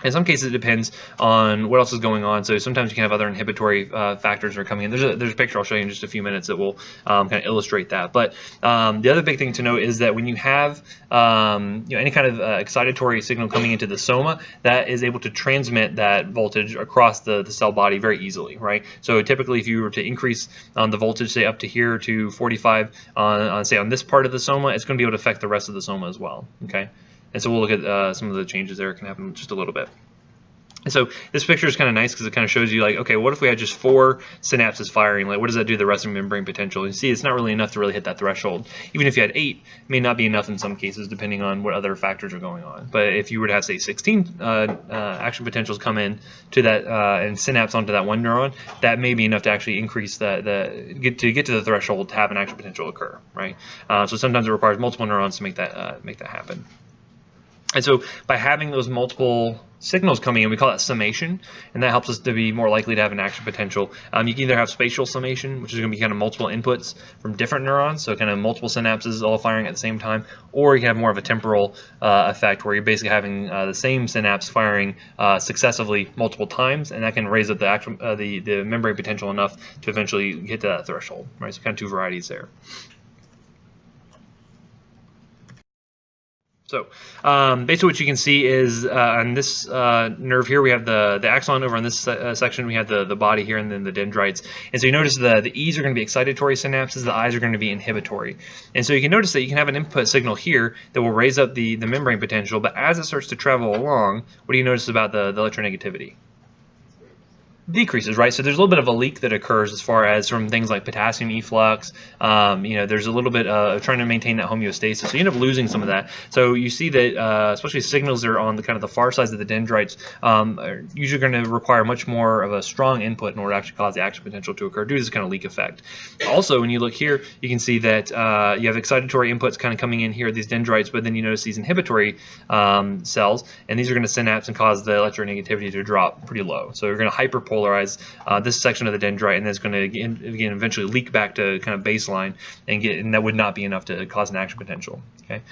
In some cases, it depends on what else is going on. So sometimes you can have other inhibitory factors that are coming in. There's a picture I'll show you in just a few minutes that will kind of illustrate that. But the other big thing to note is that when you have any kind of excitatory signal coming into the soma, that is able to transmit that voltage across the cell body very easily, right? So typically, if you were to increase the voltage, say up to here to 45 say on this part of the soma, it's going to be able to affect the rest of the soma as well. Okay. And so we'll look at some of the changes there. It can happen in just a little bit. And so this picture is kind of nice because it kind of shows you, like, okay, what if we had just 4 synapses firing? Like, what does that do to the resting membrane potential? You see, it's not really enough to really hit that threshold. Even if you had 8, it may not be enough in some cases, depending on what other factors are going on. But if you were to have, say, 16 action potentials come in to that and synapse onto that one neuron, that may be enough to actually increase get to the threshold to have an action potential occur, right? So sometimes it requires multiple neurons to make that happen. And so by having those multiple signals coming in, we call that summation, and that helps us to be more likely to have an action potential. You can either have spatial summation, which is going to be kind of multiple inputs from different neurons, so kind of multiple synapses all firing at the same time, or you can have more of a temporal effect where you're basically having the same synapse firing successively multiple times, and that can raise up the membrane potential enough to eventually get to that threshold, right? So kind of 2 varieties there. So basically what you can see is on this nerve here, we have the axon. Over on this section, we have the body here, and then the dendrites. And so you notice the E's are going to be excitatory synapses, the I's are going to be inhibitory. And so you can notice that you can have an input signal here that will raise up the membrane potential, but as it starts to travel along, what do you notice about the electronegativity? Decreases, right? So there's a little bit of a leak that occurs as far as from things like potassium efflux. There's a little bit of trying to maintain that homeostasis. So you end up losing some of that. So you see that especially signals that are on the kind of the far sides of the dendrites are usually going to require much more of a strong input in order to actually cause the action potential to occur due to this kind of leak effect. Also, when you look here, you can see that you have excitatory inputs kind of coming in here, these dendrites, but then you notice these inhibitory cells, and these are going to synapse and cause the electronegativity to drop pretty low. So you're going to hyperpolarize this section of the dendrite, and then it's going to again eventually leak back to kind of baseline, and that would not be enough to cause an action potential. Okay.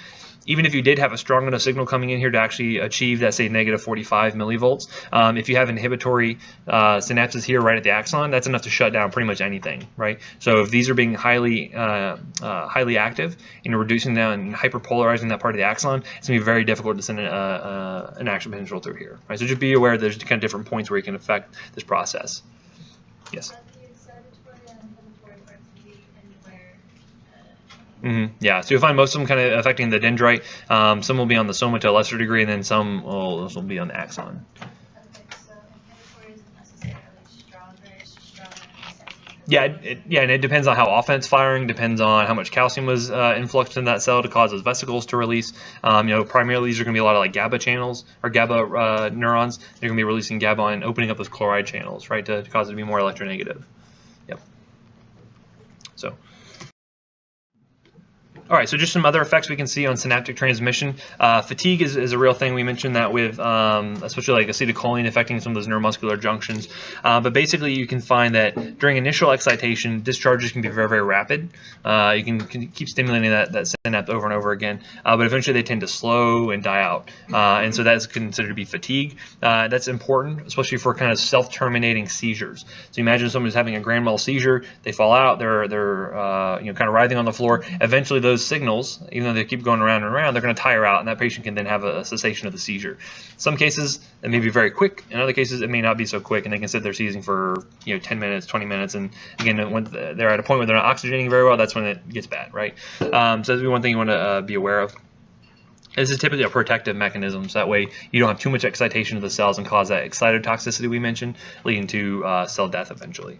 Even if you did have a strong enough signal coming in here to actually achieve that, say, -45 millivolts, if you have inhibitory synapses here right at the axon, that's enough to shut down pretty much anything, right? So if these are being highly active and you're reducing them and hyperpolarizing that part of the axon, it's going to be very difficult to send an action potential through here, right? So just be aware there's kind of different points where you can affect this process. Yes? Yeah, so you'll find most of them kind of affecting the dendrite. Some will be on the soma to a lesser degree, and then some will be on the axon. Yeah, and it depends on how often it's firing, depends on how much calcium was influxed in that cell to cause those vesicles to release. Primarily these are going to be a lot of like GABA channels or GABA neurons. They're going to be releasing GABA and opening up those chloride channels, right, to cause it to be more electronegative. Yep. So. All right, so just some other effects we can see on synaptic transmission. Fatigue is a real thing. We mentioned that with especially like acetylcholine affecting some of those neuromuscular junctions. But basically, you can find that during initial excitation, discharges can be very, very rapid. You can keep stimulating that synapse over and over again, but eventually they tend to slow and die out. And so that's considered to be fatigue. That's important, especially for kind of self-terminating seizures. So imagine someone's having a grand mal seizure, they fall out, they're kind of writhing on the floor. Eventually, those signals, even though they keep going around and around, they're going to tire out, and that patient can then have a cessation of the seizure. In some cases, it may be very quick. In other cases, it may not be so quick, and they can sit there seizing for 10 minutes, 20 minutes, and again, when they're at a point where they're not oxygenating very well, that's when it gets bad, right? So that's one thing you want to be aware of. This is typically a protective mechanism, so that way you don't have too much excitation of the cells and cause that excitotoxicity we mentioned, leading to cell death eventually.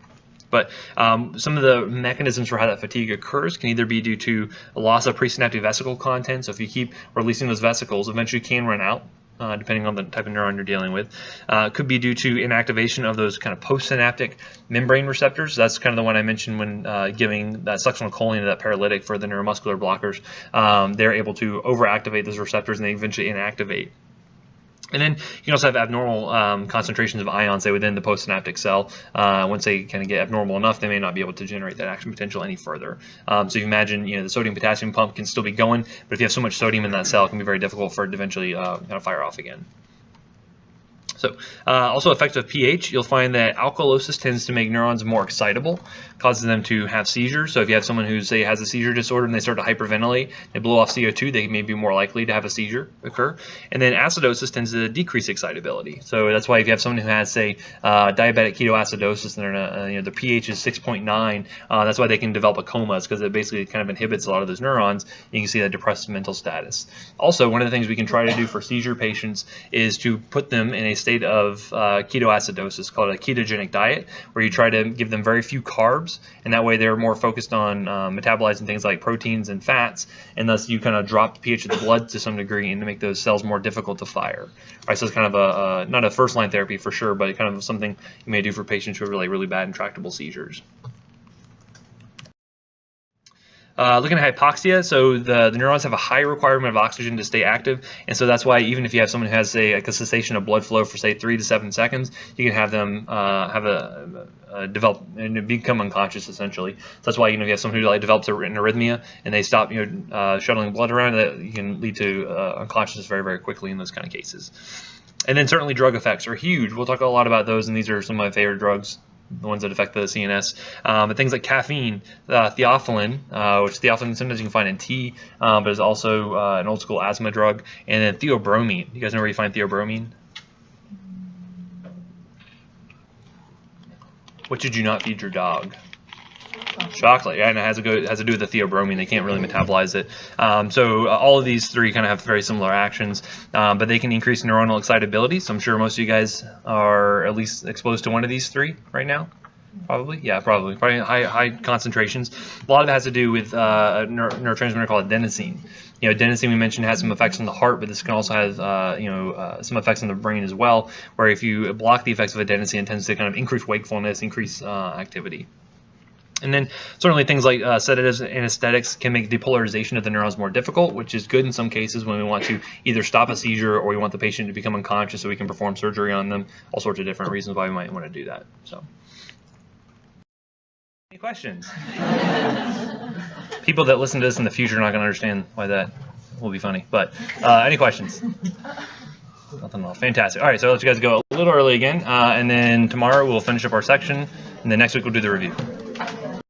But some of the mechanisms for how that fatigue occurs can either be due to a loss of presynaptic vesicle content. So if you keep releasing those vesicles, eventually you can run out, depending on the type of neuron you're dealing with. Could be due to inactivation of those kind of postsynaptic membrane receptors. That's kind of the one I mentioned when giving that succinylcholine to that paralytic for the neuromuscular blockers. They're able to overactivate those receptors and they eventually inactivate. And then you can also have abnormal concentrations of ions, say, within the postsynaptic cell. Once they kind of get abnormal enough, they may not be able to generate that action potential any further. So you imagine, the sodium-potassium pump can still be going, but if you have so much sodium in that cell, it can be very difficult for it to eventually kind of fire off again. So also effects of pH, you'll find that alkalosis tends to make neurons more excitable, causes them to have seizures. So if you have someone who, say, has a seizure disorder and they start to hyperventilate, they blow off CO2, they may be more likely to have a seizure occur. And then acidosis tends to decrease excitability. So that's why if you have someone who has, say, diabetic ketoacidosis and the pH is 6.9, that's why they can develop a coma, because it basically kind of inhibits a lot of those neurons. You can see that depressed mental status. Also, one of the things we can try to do for seizure patients is to put them in a state of ketoacidosis called a ketogenic diet, where you try to give them very few carbs, and that way they're more focused on metabolizing things like proteins and fats, and thus you kind of drop the pH of the blood to some degree and to make those cells more difficult to fire. Right, so it's kind of not a first-line therapy for sure, but kind of something you may do for patients who have really bad intractable seizures. Looking at hypoxia, so the neurons have a high requirement of oxygen to stay active, and so that's why even if you have someone who has, say, like a cessation of blood flow for, say, 3 to 7 seconds, you can have them develop and become unconscious essentially. So that's why if you have someone who develops an arrhythmia and they stop shuttling blood around, that you can lead to unconsciousness very quickly in those kind of cases. And then certainly drug effects are huge. We'll talk a lot about those, and these are some of my favorite drugs, the ones that affect the CNS. But things like caffeine, theophylline, which theophylline sometimes you can find in tea, but is also an old school asthma drug, and then theobromine. You guys know where you find theobromine? What should you not feed your dog? Chocolate, yeah, and it has to do with the theobromine. They can't really metabolize it. So all of these three kind of have very similar actions, but they can increase neuronal excitability. So I'm sure most of you guys are at least exposed to one of these three right now. Probably, yeah, probably high concentrations. A lot of it has to do with a neurotransmitter called adenosine. Adenosine we mentioned has some effects on the heart, but this can also have some effects on the brain as well. Where if you block the effects of adenosine, it tends to kind of increase wakefulness, increase activity. And then certainly things like sedatives and anesthetics can make depolarization of the neurons more difficult, which is good in some cases when we want to either stop a seizure or we want the patient to become unconscious so we can perform surgery on them. All sorts of different reasons why we might want to do that. So, any questions? People that listen to this in the future are not going to understand why that will be funny. But any questions? Nothing at all. Fantastic. All right, so I'll let you guys go a little early again, and then tomorrow we'll finish up our section, and then next week we'll do the review.